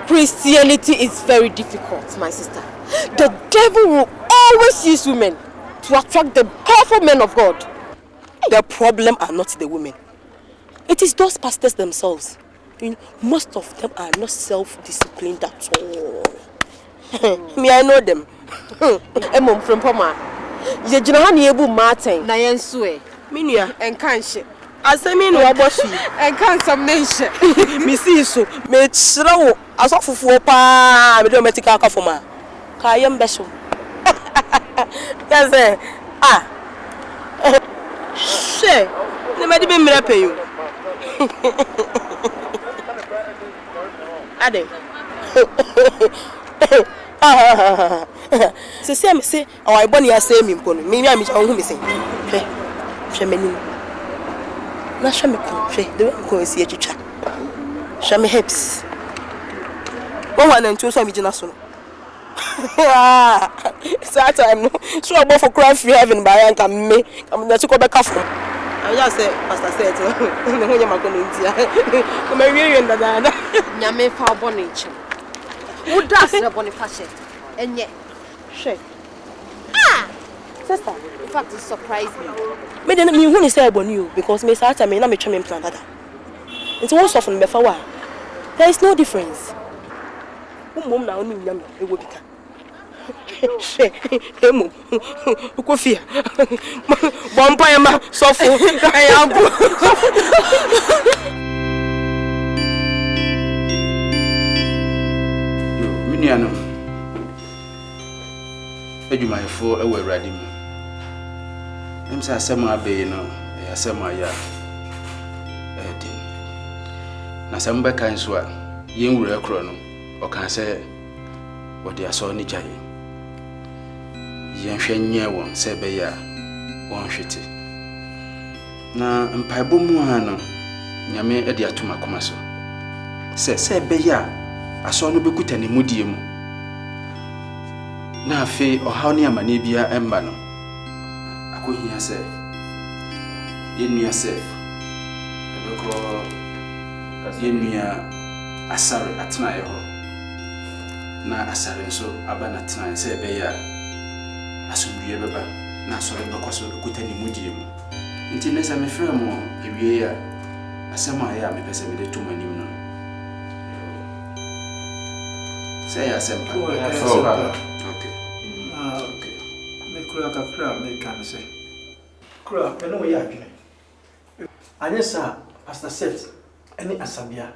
Christianity is very difficult, my sister. The devil will always use women to attract the powerful men of God. The problem are not the women. It is those pastors themselves. You know, most of them are not self-disciplined at all. Me, I know them. Emom from Poma. You don't have to Martin. Nayan Sue. Minia and can't. I say, me no aboshi. And can't some nation. Me see so. Me chrawo. As of for pa. Me do me take aka for ma. Kayam besho. Yes, ah. She. Ne me di be mira pay you. Ade. Se me say, I born ya say me mpo no. Me mi hu me say. Hwe me ni. Na hwe me ko. Hwe de ko esi atwitwa. Hwe me hips. One one and two so me gina so no. So that time no. So about for cry free heaven by and come me. Come na to go back for. I just say Pastor Seth. No nya makono ntia. Come wie ndada. Nyame fa boni nche. Wo das na boni fa she. Enye. She. Ah! Sister, in fact it surprised me. Me dey me hu say boni you because me say time me na me twa me plan dada. It won't soften me for wa. There is no difference. Mom na oni nyam e wo bika. She, emu. Uko fia. Bompa yama sofu. Ayambu. Miniano. Edwumayefo ewo awurade mu. Emsa asem abe no, asem aya. Edin. Na asem be kan so a, yen wura ekro no, o kan se odi aso ni gyaye. Yen hwe nye won se be ya, won hwete. Na mpaebo mu ha no, nyame edi atoma koma so. Se be ya, aso no bekuta ne mudie mu. Na afi ohaw ne amane bia emba no. Akohia se yenua Seth ebeko yenua Asare atena ye ho. Na Asare nso aba na tena se be ya asomdue beba na asore beko so bekuta ne mudie mu. Nti nesa me frɛ mo ewie ya asɛm a ya me pese me de to manim no. Say asɛm pa. Okay. Okay. Me kura kakra me kan se. Kura me no ya adwene. Anyesa Pastor Seth any Asabea.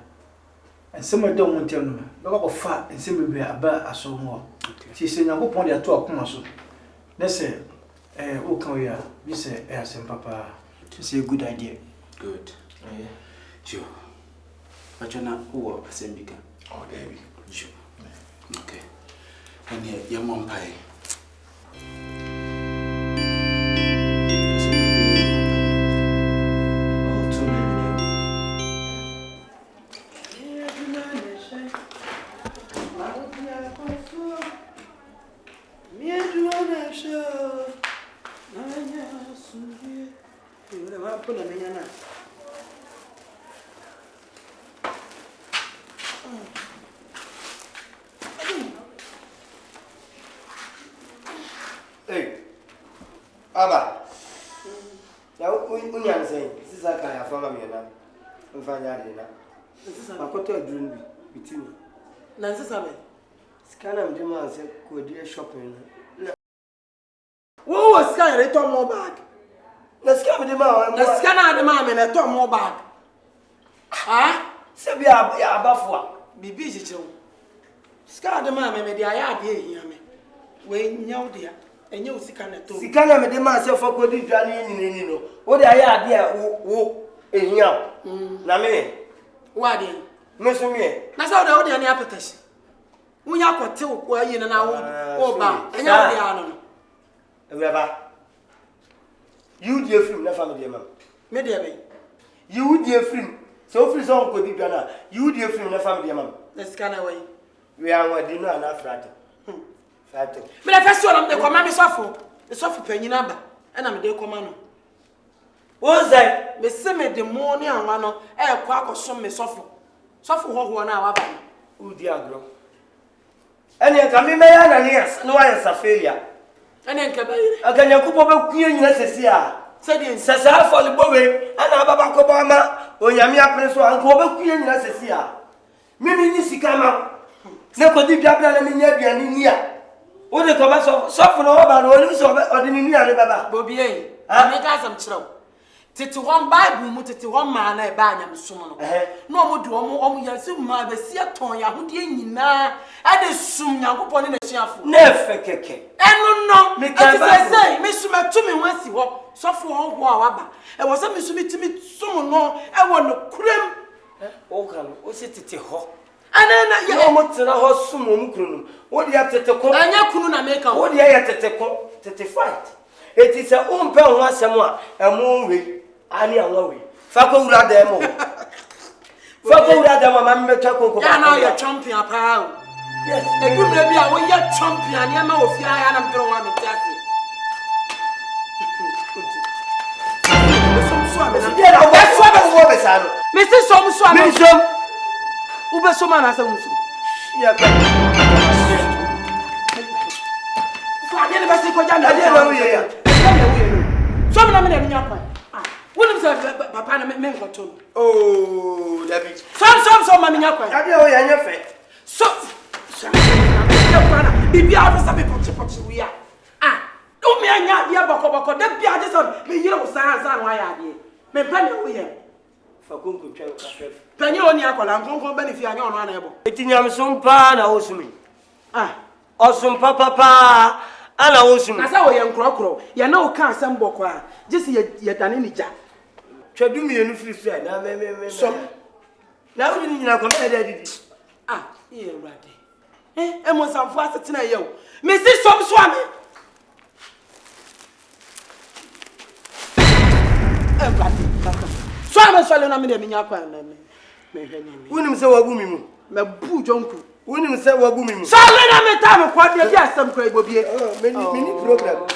And some of them won't tell me. Look up fat and see me about a so more. She said, I hope on the 12 months. They say, who can we are? We say, some papa. It's a good idea. Good. Sure. But you're not who are same bigger. Oh, David. Sure. Okay. And your mom pie. Hey, Abba. Now, we are saying, this is a kind of family now. We find out now. This is a quarter dream between you. Nancy Sabe. Scanner and Jima said, go dear shopping. What was scanner? They told more bag. Let's come with the man. The scanner the man and I told more bag. Ah? Say ya abafo. Bibi jijewo. Ska de ma me de aya de ehia me. We nyaw de a. Enye usika na to. Sika na me de ma se fo kodi dwane ni no. Wo de aya de a wo ehia. Na me. Wa de. Me so me. Na sa wo de na apetashi. Wunya kote wo ayi na wo ba. Enye wo de ano no. Eweba. You dey film na family mam. Me dey be. You dey film. So free so kodi dwane. You dey film na family mam. Let's can away. We are what do no na Afra. Fato. Me na first one am dey come me sofo. The sofo panyina ba. E na me dey come no. Wo say me se me de mo ni anwa no e kwa akoso me sofo. Sofo ho na wa ba. Who di agro? Ene ka me ya na ni as no wa sa failure. Ene nka ba yire. Aganya kupo be kuye nyina sesi a. Sedi sesa foli bowe ana baba ko ba ma onyame apre so an ko be kuye nyina sesi a. Mimi ni sika ma. Ne ko di bia bia na me nya aduane ni a. Wo de ko ba so no ba no oni so odi ni a ne baba. Bobi e. Me ka sam kire wo. Tete hon Bible mu tete hon ma na e ba anyam som no. No mo du omo yasi ma be si aton ya hode nyina ade sum Nyankopon ne na hyiafo. Ne fe keke. Enu no me ka say me suma tumi wansi ho. Sofo ho a waba. E wo se me sumi timi sum no e wo no kurem. O kan o se tete ho. Ana na ya mo tena ho sum mo kunu. Wo de ya tete ko. Anya kunu na me ka. Wo de ya tete ko, tete fight. It is a umpe ho asem a emo we ani anwa we. Fa ko wura da emo. Fa ko wura da mama me twa ko ko. Ya na ya champion pa o. Yes. E ku mre bia wo ya champion ya ma ofia ya na mpero wa me tiase. Mr. Somso, Ube Soma na Samso. Ya ka. Fa de ba se ko ja na de na wo ye ya. So me na me na nya kwa. Ah, wonu se papa na me nkoto. Oh, David. So ma me nya kwa. Ya de o ya nya fe. So. Bibi a fa be pochi wi a. Ah, o me anya bia bokoboko de bia de so me yire wo san wa ya de. Me pa na wo ye. Fa konko twa ka fe. Penye oni akola nkonko benefit anya ono ana ebo. Etinyam sompa na osumi. Ah, osumpa papa ana osumi. Na sa wo ye nkrokro, ye na wo ka asem boko a, jesi ye dane ni ja. Twadu mienu free free na me. So. Na wo ni nyina ko me da didi. Ah, ye urade. Emo samfo asetena ye o. Me si som so ame. So ame so le na me de nya kwa na me. Me hwani me. Wonim se wabu mi mu. Me bu jonku. Wonim se wabu mi mu. So le na me ta me kwa de asem kwa ibobie. Me ni program.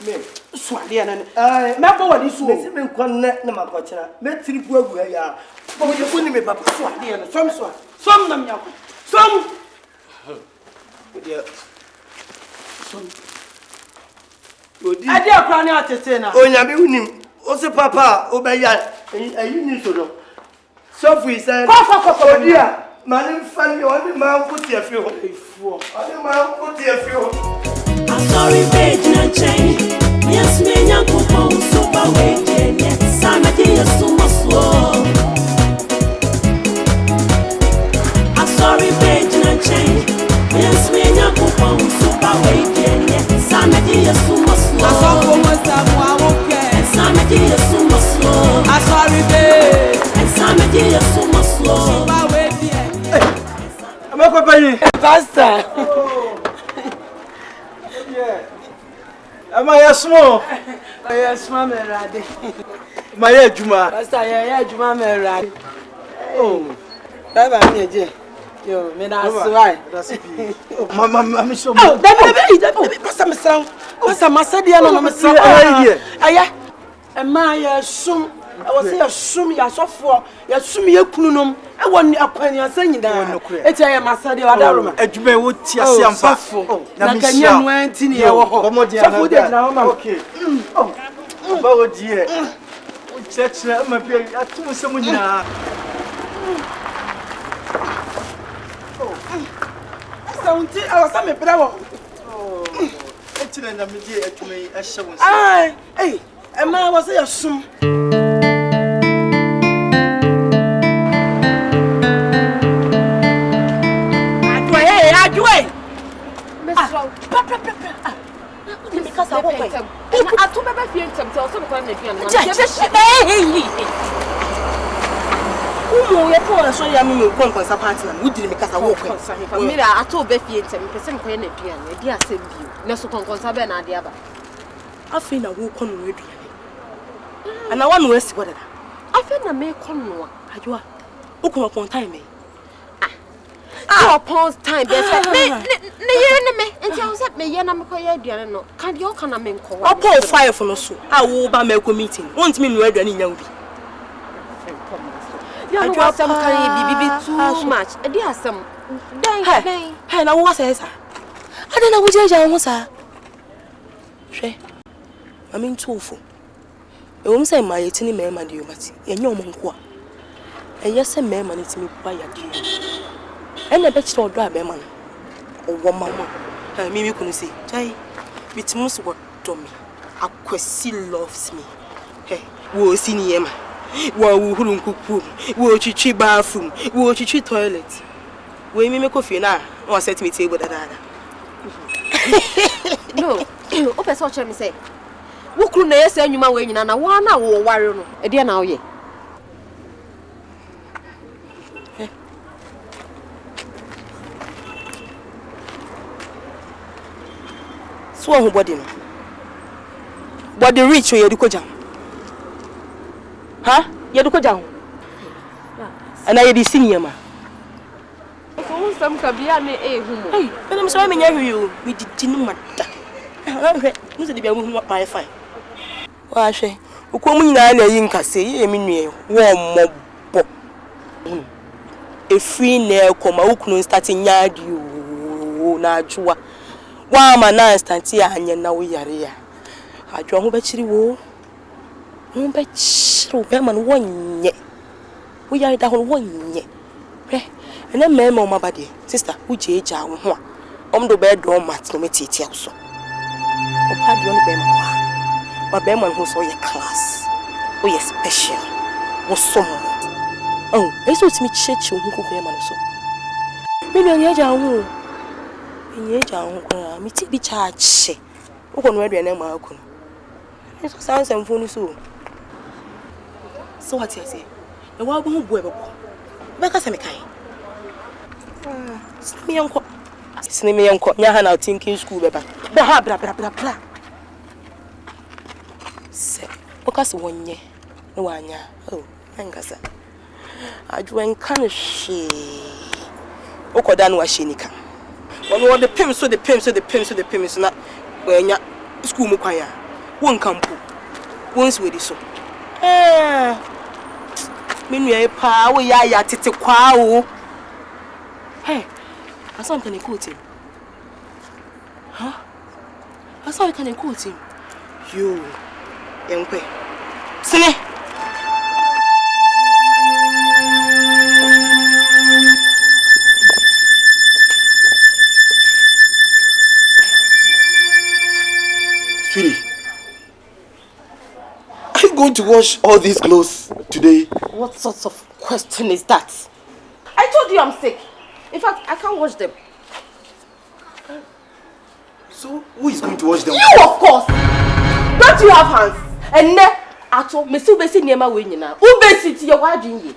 Me so ade na me bo wadi so. Me se me nkon na makochera. Me tripu agu ya. Bo ye kuni me papa so ade na som na me yakwa. Som. Som. Odi. Ade akwa ni atete na. Onyame unim. O se papa o be ya ayi ni so do. So fu ise. Ko odi a mani fali oni ma nko ti afi ho. Ifu. Oni ma nko ti afi ho. I'm sorry page na change. Yes me nyankopo so ba we je. Sana je yesu maso. I'm sorry page na change. Yes me nyankopo so ba we je. Sana je yesu maso. Asofo mo samu awoke. Sana je yesu maso. I'm sorry page. Sana je yesu maso. So ba we je. Amako bayi. Pastor. Ama ya small. Yes, ma me rade. Ma ye juma. Pastor, ya juma me rade. Oh. Baba mi eje. Yo, me na swai. Mama mi so. Oh, David, pastor me sra. Pastor masadi ya no me sra. Aya. E ma ya sum. E wo se ya sum ya sofo. Ya sum ya kununom. E woni akwani asanyida. Eti ya masadi wa daroma. Adwuma wo ti ase ampa. Na kanya no anti ne ye wo ho. Sofo de jina mama. Okay. Oh. Ba wo di e. O chechna ma bi atu se mo nyina. Saunti awasa me prawo. Oh. Eti na me di adwuma yi ahye wo. Ai, e ma wo se ya sum. I told my friend to tell some kind of piano. You're poor, so I mean, you're going to apartment. We didn't make us a walk. I told Becky and 10% kind of piano. Dear, send you. Nesso conconsabe and Adiaba. I feel a walk on radio. And I want to rest what I feel a make on. You are. Who come upon time? Upon time, best me and tell set me, and I'm quite no. Can't you can I make I'll pour fire from us. I will by make a meeting. Want me ready and young. You know some carry too much. A dear some. Hey, now what says I don't know what I was. She, I mean, too full. You won't say my 18 men, my dear, but you're monk. And yes, a man needs me by a dear. And I bet you drive man or one mama. I mean, you couldn't say, Jay, which most work to me. A question loves me. Hey, we'll see him. We'll cook room, we'll chichi bathroom, we'll chichi toilet. We may make coffee now, or set me table that. No, open such a say. What could they say you my way in an one hour warrior? A dear now, ye. Swan body. But the rich way you do jam. Huh? You do jam. And I did senior ma. Some cabia me a humo. Hey, but I'm sorry, you. We did no matter. Who's the baby who by fine? Why, she, who come in and a say, a minute, warm mob. A free nail come out, starting yard you, Najua. Wa mana instanti anya na wo yare a adwo ho bechiri wo be man wonye wo yare da ho wonye hwe ene mema o mabade sister wo jeja wo ho a omdo be do mat no metiti aso o pa de on be ma wa be man ho so ye class wo ye special wo som oh eso timi cheche wo ko be man so me no nya ja ho Ye jam ko mi ti bi charge o ko no adu na ma ko no so san san funu so what you say e wa go bu e be ka se me kai sini me yanko nya ha na thinking school be ba ha bra se o ka se wonye no wanya oh ngasa adwen kan she o ko da no wa she nika One the pimps so the pimps na when ya school mu kwaya won campo once we so menu e pa wo ya tete kwa o hey asan kan quote him huh asan kan quote him yo enkwe sene Sweetie, are you going to wash all these clothes today? What sort of question is that? I told you I'm sick. In fact, I can't wash them. So, who is going to wash them? You, of course! Don't you have hands? And then, I told me, so basic near my winning now. Who basic you're watching?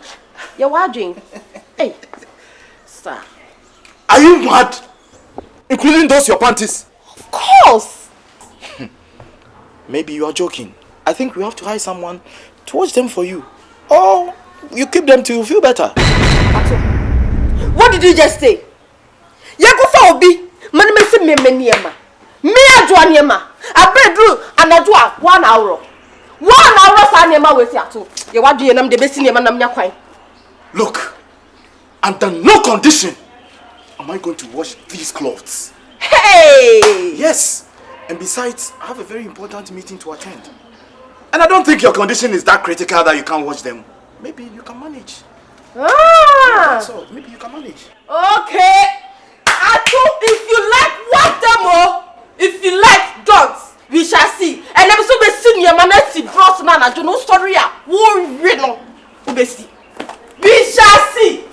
You're watching. Hey, sir. Are you mad? Including those your panties? Of course! Maybe you are joking. I think we have to hire someone to watch them for you. Or you keep them till you feel better. What did you just say? Yakufa obi, man me se me niema. Me adwa niema. Abredru anadwa 1 hour. 1 hour sa niema we si ato. Ye wadwe nam de besi niema nam nya kwan. Look, under no condition am I going to wash these clothes. Hey! Yes. And besides, I have a very important meeting to attend. And I don't think your condition is that critical that you can't watch them. Maybe you can manage. Ah! So, maybe you can manage. Okay. Atu, if you like, watch them all. If you like, don't. We shall see. And I'm so busy. Your man is brought man. I don't know story. We no. We shall see.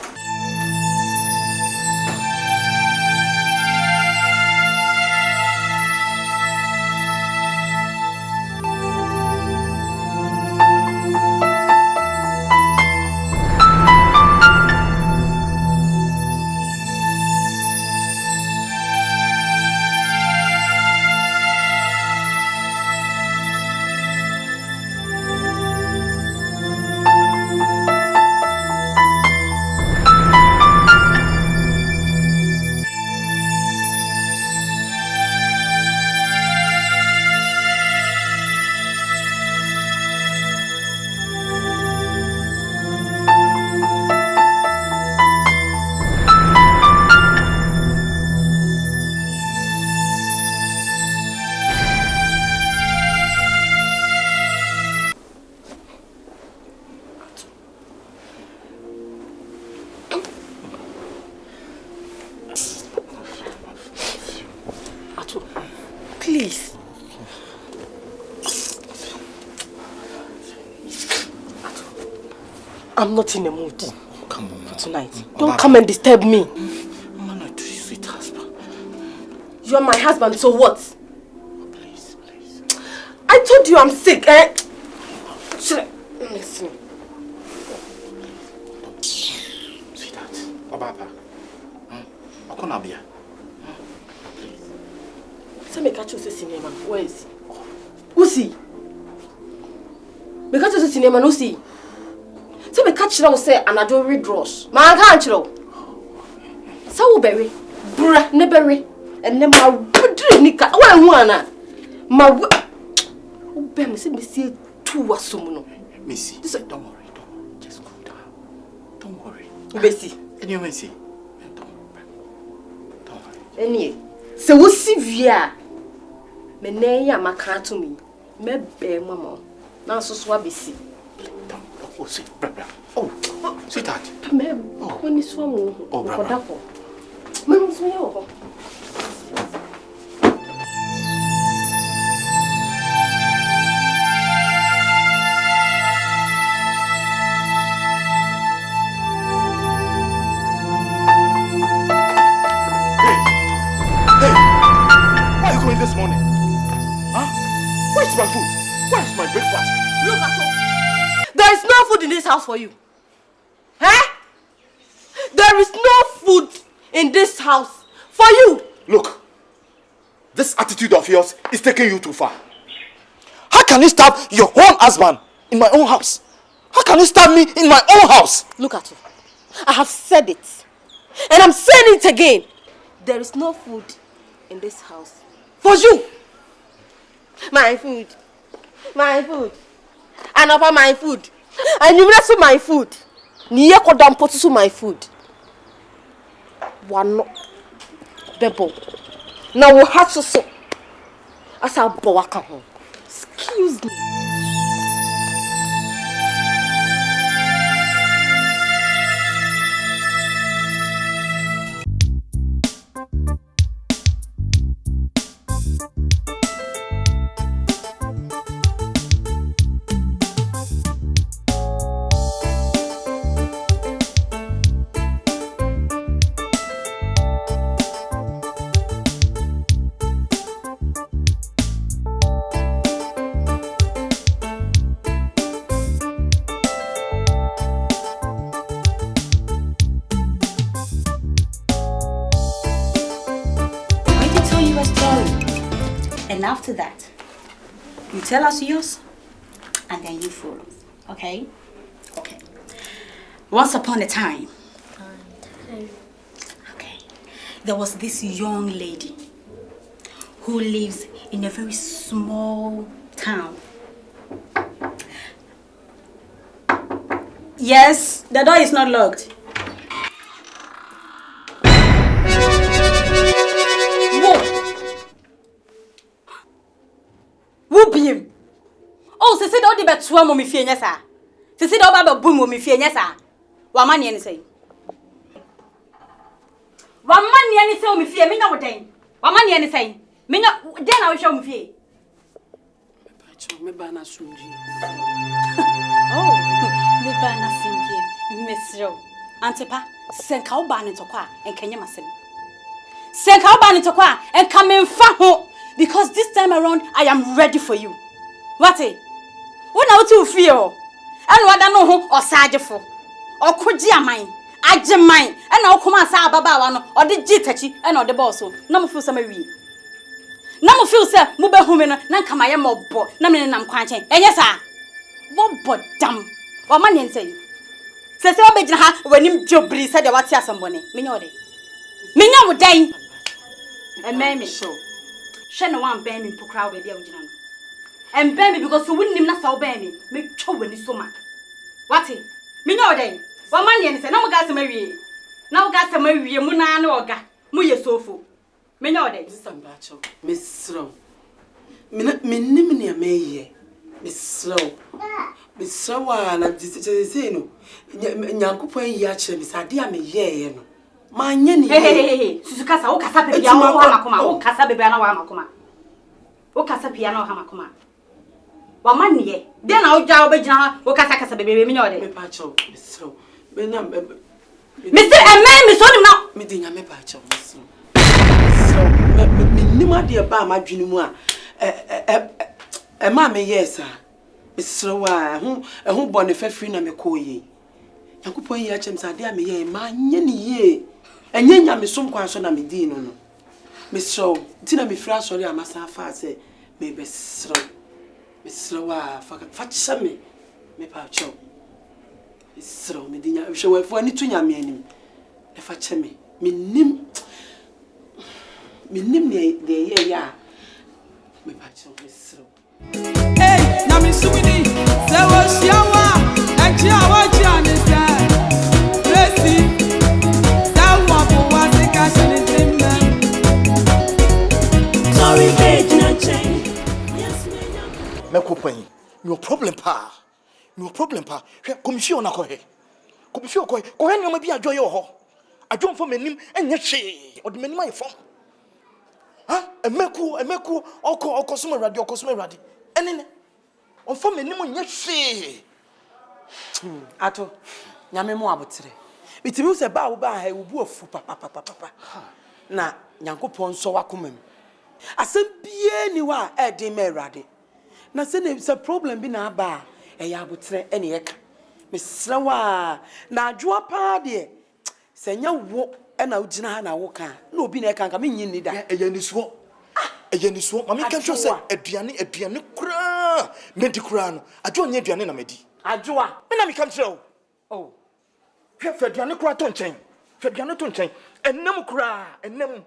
I'm not in the mood. Come on for tonight. Don't come and disturb me. I'm not too sweet husband. You're my husband, so what? Please. I told you I'm sick, eh? Listen. Sweetheart. Papa. Okonabia. Say me catch you say cinema. Where is he? Who's he? Me catch you say cinema, who's he? Say me catch you say another redross. Ma can't you? So berry, bra, ne berry, and then my woodry nika. Where one? My be me see two wasumuno. Missy, don't worry. Just cool down. Don't worry. Bessie. Anyway, see. Don't worry. Anyway, so we see via. Me ne ya maka to me. Me be mama. Na so so abesi. Oh, sweet brother. Oh, sweetheart. Me when is one mo. Oh, brother. Me no so yo. This morning? Huh? Where's my food? Where's my breakfast? Look at all. There is no food in this house for you. Huh? There is no food in this house for you. Look, this attitude of yours is taking you too far. How can you stab your own husband in my own house? How can you stab me in my own house? Look at you. I have said it. And I'm saying it again. There is no food in this house. For you. My food. And over my food. And you also my food. Niye kodam potusu my food. One bebo. Now we have to so. Asa bowaka home. Excuse me. After that, you tell us yours, and then you follow. Okay? Okay. Once upon a time, okay, there was this young lady who lives in a very small town. Yes, the door is not locked. Oh, se do di betua mo me fie nya sa. Se do ba ba bu mo me fie nya sa. Wa ma ne ni sei. Wa ma ne ni sei o me fie me nya wo den. Wa ma ne ni sei. Me nya den na wo hwe o me fie. Me ba na sumji. Oh, me ba na singe. Mesro. Antepa, senka wo ba ne tokwa enkanye masem. Senka wo ba ne tokwa enka me mfa ho because this time around I am ready for you. What eh? What now to feel? And what I know who or Sajefo or Koji amine, Ajem mine, and now come as Ababa or the Jitachi and or the boss. No feel some way. No feel sir, Mube Humana, Nankamaya mob, Namin and Quanchen. And yes, sir. What but damn? What man say? Says Obeja when him Jobri said what's your somebody. Minode. Minya would die. And mammy show. Shannon one bam in Pukra with the original. And baby because you wouldn't not so baby. Make trouble in so much. What it? Me know day. One man and say, no gas to marry. Now gas to marry Muna no ga. Muye sofu. Me know day. This time bacho. Miss Slow. Me nimni a me Miss Slow. Miss Slow na say no. Nyankopon yi a kire me sa de a me ye no. Ma anye ni. Hey. Susukasa o kasa bebia o ha makoma. O kasa bebia na wa makoma. O kasa pia na o ha makoma. Wamanie. Then I'll jaw Bejana, Wakasa baby, me know it. Me pacho, Mr. Benam, Mr. And man, Miss Onima, Medina, me pacho, Mr. Nima dear ba my dream. Mamma, yes, sir. Mr. Who born a fair friend and me call ye. Yankupo ye, James, I dare me, ye, man, ye. And yen yam is some question I'm no. Miss So, Tina me flash sorry, I must have fast say, maybe slow. Miss Slow, fetch me pacho. Miss Slow, me dinner, show for any twin yam me. If I tell me nim the ya. Me pacho, Miss Slow. Hey, now Miss Sumini, there was Yawa, and Yawa Janis. Sorry, yes, Mekopani, your problem pa. Your problem pa. Commission na kohe. Commission kohe. Kohe ni omabi ajo yo ho. Ajo mfo menim enye hwe. Odi menim ayefom. Ha? Emeku okosuma radi. Enene. Onfo menim enye hwe. Ato, nyame mo abotre. Bitimi se ba wo ba ha wo bu ofu papa. Na Nyankopon so wakomam. Asem bie ni wa e din me Awurade. Na se ne se problem bi na ba e ya abotre ene ye ka. Mesra wa na adwoa pa de se nya wo e na ugina ha na wo ka. Na obi na e ka me nyi ni da. Eye ni so. Mami kan twa se aduane kura. Medi kura no. Adwo nya aduane na medi. Adwoa. Me na mi kan twa o. Oh. Hwe aduane kura to nchen. Hwe aduane to nchen. Enam kura, enam.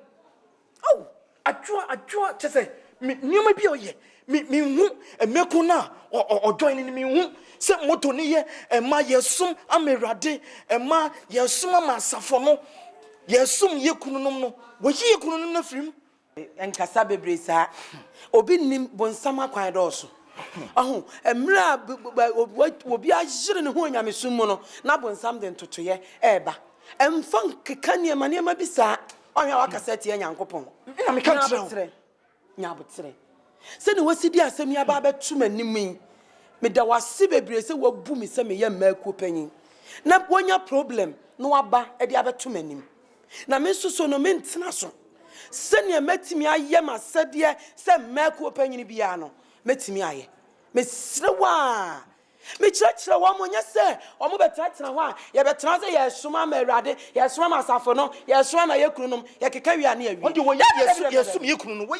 Oh. Adwoa chese nioma bi oye mi hu emeku na ojoin ni mi hu se moto ni ye ema yesum amerade ema yesum amasafo no yesum yekununum no wo ye yekununum na firim enkasa bebre sa obi nim bonsam akwan dooso ahu emra obi ajire ne ho nyamesum mu no na bonsam de ntotoye eba emfa keka niema bi sa onye wakaseti Nyankopon na me kan tire nyabotre se ne wasidi asem ya ba betu manim me da wase bebre se wabu mi se me ye maku panyin na wonya problem no aba e dia betu manim na me suso no me ntena so se ne matimi aye masede se maku panyin bia no matimi aye me srewa me church wa monya se omo betatena ho a ye betena se ye suma ma Awurade ye suma ma asafo no ye suma ma yekunum ye keka wi ane awi onde wo ye sum yekunum wo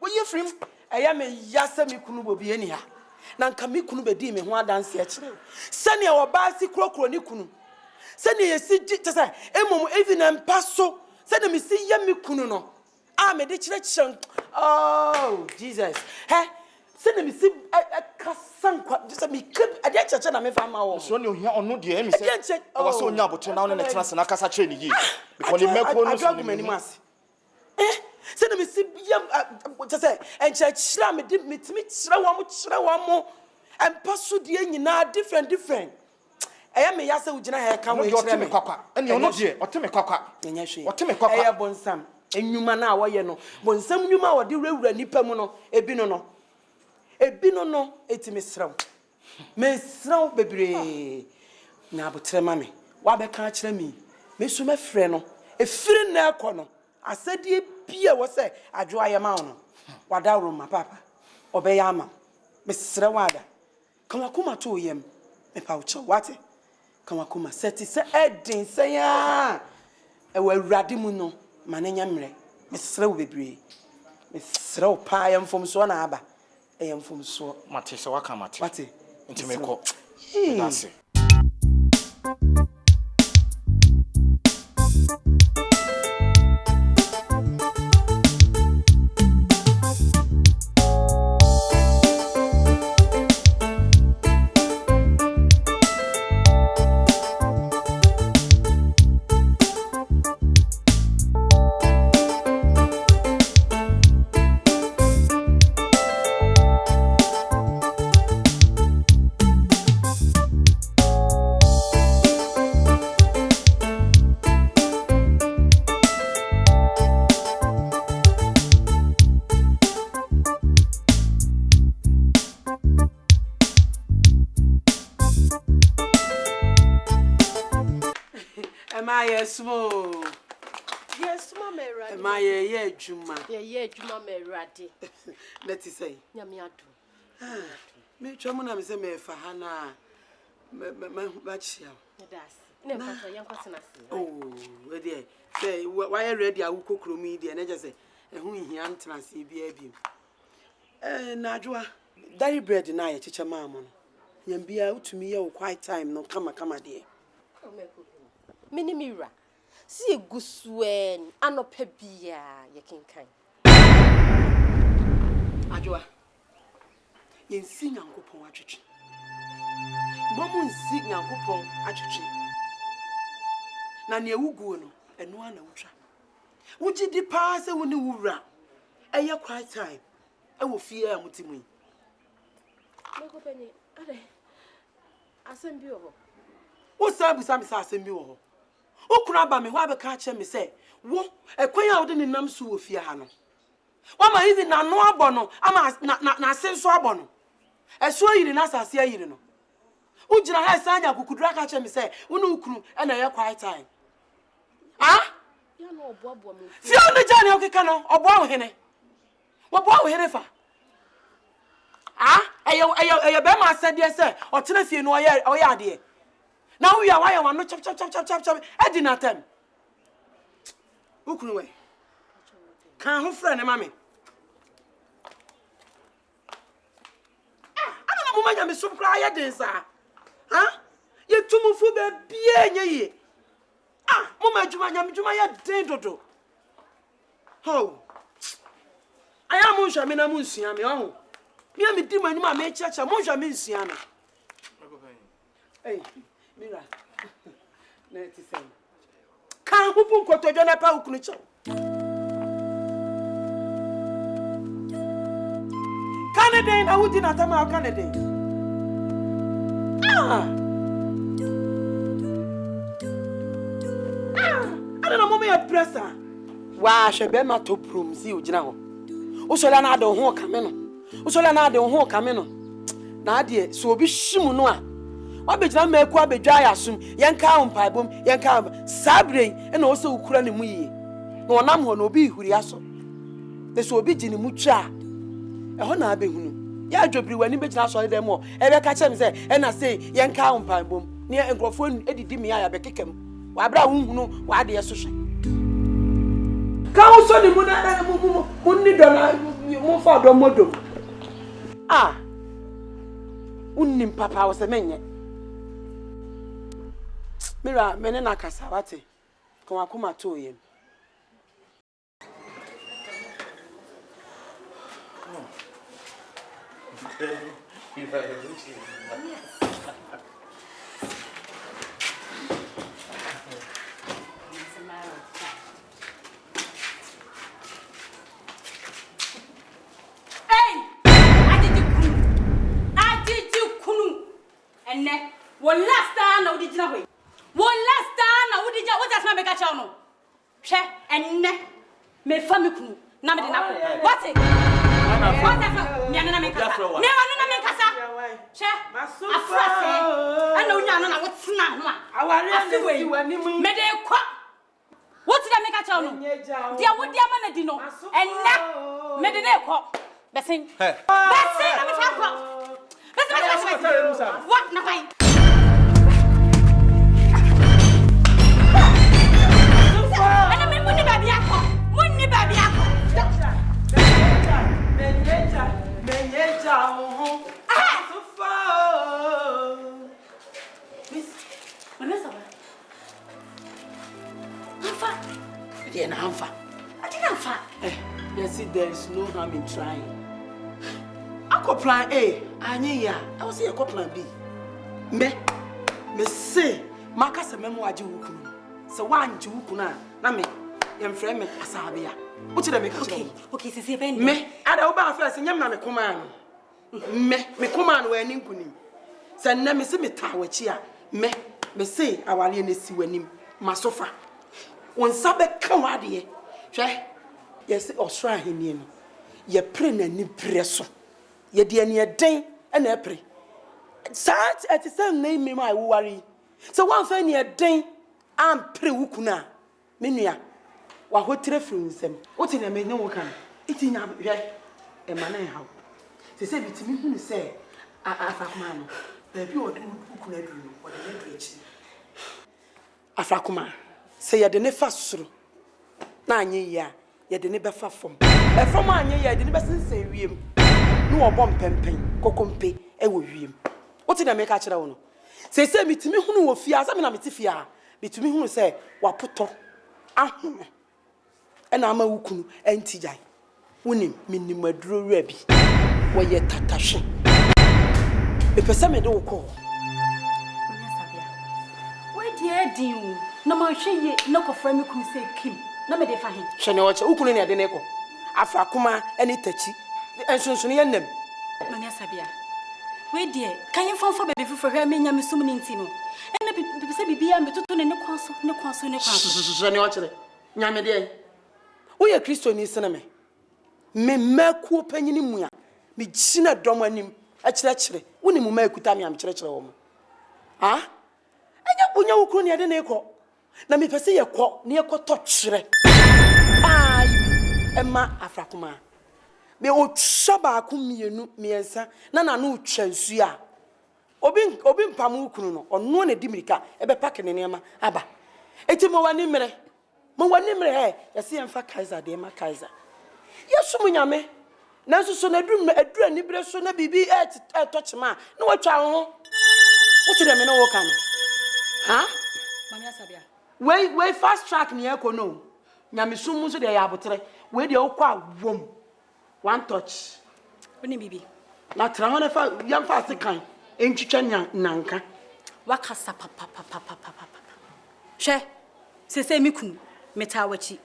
ye frim eya me yase me kunu bobi eni ha na nka me kunu bedi me ho adanse e kire se ne wo ba si krokro ni kunu se ne ye si te se emom even empaso se ne me si ye me kunu no a me de kire oh Jesus he se ne me si kasan kwa just me keep ade cheche na me fa ma wo so ne ohia ono de emi se wa so onya abotre na one tena se na kasa kire ni yi because ni meko no so ni se ne me si yam just say enche kira me di metimi kira wa mo empaso de nyina different eya me yase ugina ha ka wo kire me kwakwa ene ono de oteme kwakwa nya hwe oteme kwakwa eya bonsam enwuma na wo ye no bonsam nwuma wo de rewura nipa mu no ebi no no etimi sraw me sraw bebre na abotre ma me wa be ka kire me so me frɛ no efiri na ekɔ no asɛdeɛ bia wo sɛ adwo ayɛ ma wo no wada roma papa obɛyɛ ama me srɛ wada kan wakoma to yam me pa ucho wate kan wakoma seti sɛ edin sɛ ya ewa Awurade mu no manenya mmerɛ me srɛ wo bebre me srɛ wo pa yam fom so na aba eyam fom so mate sɛ waka mate wate ntime kɔ that's it. my small. Yes, Mamma Radi. My ye, Juma. Ye, Juma Radi. Let's say. Yamiatu. Me Chamuna is a me for Hannah. Match you. Never for young person. Oh, dear. Say, why ready? I will cook media and I just say, and who he answers, he be a beam. Najua, Daddy bread deny a teacher mamma. Yan be out to me, oh, quite time, no come, dear. Minimira. See a good swen, and no pebia, ye king kind. Ajua, yen sing and go pon achichi. Mamun sing and go pon achichi. Na ne wugu no, eno ana wutwa. Wuji di pa se woni wura. Eye quite time. E wo fie amutimu yi. Meko penye, ade. Asem bi oho. Wo sabu sam sa asem bi wo ho. Okuna ba me ho abeka che me se, wo ekwan a wo de ne nam so wo fie ha no. Wa ma yizi na no abo no, ama na asenso abo no. Eso yiri na asase ayiri no. Ujira ha sanya kukudura ka che me se, wo no ukunu e na ye quite time. Ah? Ya no oboabo me. Fie no jani okeka no, obo ahene. Wo bo ahene fa. Ah? Eyo be ma asede se, o tena fie no oye ade. Now we are why I want no chop. I did not tell. Who can we? Can't who friend, mammy? I don't know why I'm so cry at sir. Huh? You too much for the beer. Ah, Mama Jumaya Dendo. Oh, I am Mushamina Musiami. Oh, me and me demon, my main church, Mushamin Siana. Hey. Mira. Neti sen. Kan hupu nkoto jona pa ukunicho. Canada na wudi na tama Canada. Ana na momo ya pressa. Wa hwebe ma to prom si ugina ho. Usola na ade ho kame no. Usola na ade ho kame no. Na ade so obi hyimu no a Abejina meku abedwa yasum yenka mpaibom yenka sabre na o se ukura ne mu yie na onam ho na obi ihuri aso de so obi gini mu twa ho na abehunu ya adwobiri wani bejina so dem mo ebe ka chem se na say yenka mpaibom ne enkrofo edidi me ya bekekam wa abra hunhunu wa ade yesohwe ka wo so ni mu na mu ni do na mu fa do modom unnim papa wo se menye Mira, menena kasawate. Kwa kuma to yem. Hey! Adidi kunu. Enne, one last time na udi jina hoy. One last time na udi ja what as my beka no. Hwe enne me fami kunu na me de na ko. What it? What as me na me kasa. Ne wanu na me kasa. Hwe Afra se. Ana unya no na wotena ho a. Aware si wani mu. Me de kwa. What did I make a child? Dia would dia man di no. Enne me de ne ko. Besin. Besin na me fa ko. Besin. What na fine. Yes, there is no harm in trying. I could plan A, I was here plan B. Me say, Marcus a memo aji wukunu. So one to wukuna, na me, young friend me Asabea. What did I make? Okay, see Ben. Me, I don't buy first and yamma me command. Me command where ninkunim. Send them see me tower chia. Me say, I will in see when him, my sofa. One sabe come out here. Yes, or try him. Ye pray and ni presso. Ye dear near day and a Sat at the same name me my worry. So one thing near day am pre wukuna menua wa hotire firi nsem wote na menye wo kan itinya hwe e mana hawo se bitimi hunu se afakuma no baby o de wukuna duru o de na echi afakuma se ye de ne fa soro na anye ya ye de ne befa fom e fom anye ya de ne besense wiem no obom pempen kokompe e wo wiem wote na meka kire wo no se mitimi hunu wo fia asa me na metifia bitumi hunu se wapoto ahome ena ama wukunu entijai wonim minim aduro wura bi wo ye tatahwe epese me de wo ko we die din na ma hwe ye na kofra me kunu se kim na me de fa he hwene wo che wukunu ne de ne ko Afra kuma eni tachi ensonson ye nem mami Asabea we die kan ye fonfo bebe fufu hwe me nya me sum ni ntino ena pipise bibia me toto ne kwaso ne wo chere nya me de wo ye Kristo ni sene me makuo panyini mu a me gina dom anim a kire woni mu makuta me am kire wo mo ha enya bunya wukru ne de ne ko na me pese ye ko ne ye ko to kire ai ema Afra kuma me o tsoba ku mienu miensa na no twansu a obi mpam wukru no ono na dimirika ebe pack ne nema aba eti mo wani mere he yesi emfa Kaiser de ma Kaiser yesu munyame na so na aduru ani bere so na bibi tochema na watwa ho wote dem na wo ka no ha mami Asabea we fast track ne ekono nyame sumu so de ya abotre we de okwa wom one touch woni bibi na tra ho na fa yam fa sekan entwitwa nanka wakasa papa hwe se mi kunu metawachi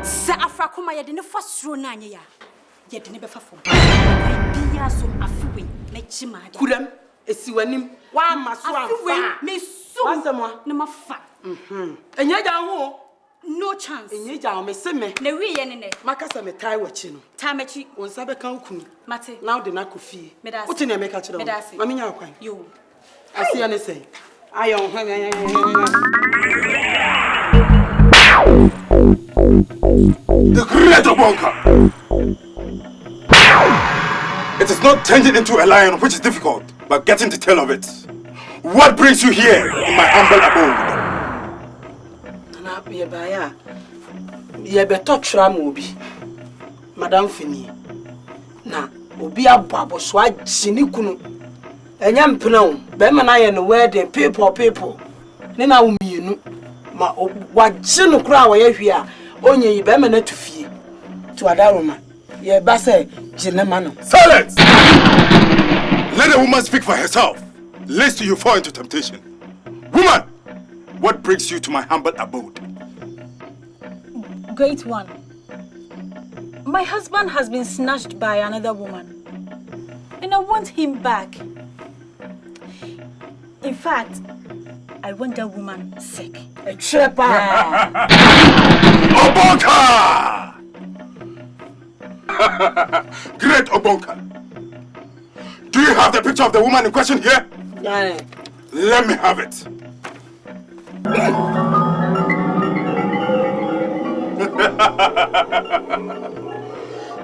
se Afra kuma ye de ne fasuro na anye ya ye de ne befa fom bia so afuwe na chima de kuram esiwanim wa maso afa me so wasemwa na mafa enya ja ho no chance enya ja me se me na wi ye ne makasa me tai wachi no tamachi wonsa be kan kunu mate now de na kofie wote na me ka kire mami nya kwan yo asia ne sei ayo The great Obonka! It is not changing into a lion, which is difficult, but getting the tail of it. What brings you here in my humble abode? Na be baya. Ye be touchra mo obi. Madam Fini. Na obi ababo so agini kunu. Enya mpena o. Be ma na ye no wedding people. Ne na wo mienu. Ma wagye no kura wo ye hwe a onye yi be ma na tufie. To adaroma. Ye ba say jinema no. Silence! Let a woman speak for herself, lest you fall into temptation. Woman, what brings you to my humble abode? Great one. My husband has been snatched by another woman, and I want him back. In fact, I want that woman sick. A trapper! Obonka! Great Obonka! Do you have the picture of the woman in question here? Yeah. Let me have it.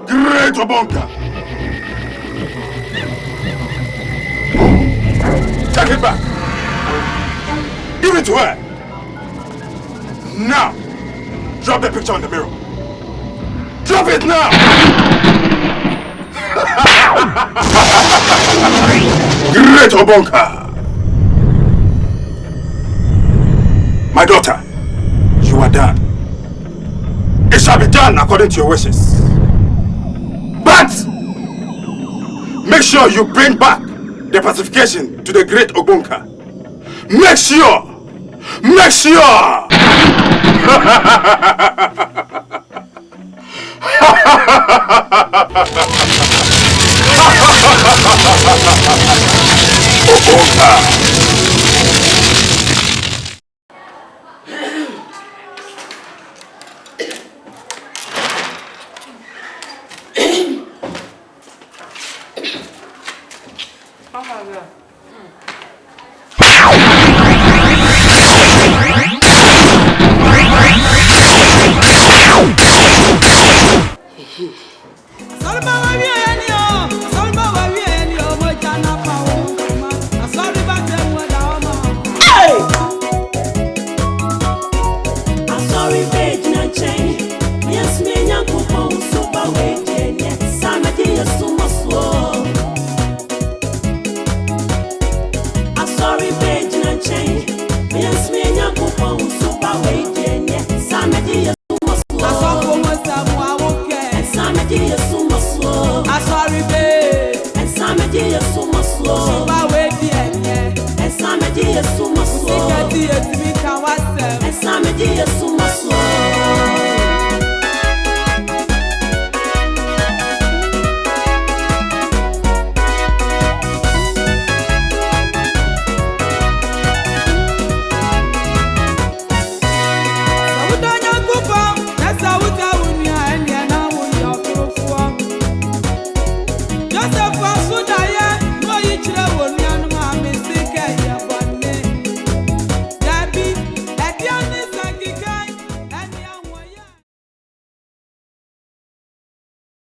Great Obonka! Take it back! Give it to her! Now! Drop the picture on the mirror! Drop it now! Great Obonka! My daughter, you are done. It shall be done according to your wishes. But make sure you bring back the pacification to the great Obonka. Make sure! Make sure! chain. Yes, me and your couple, super weight.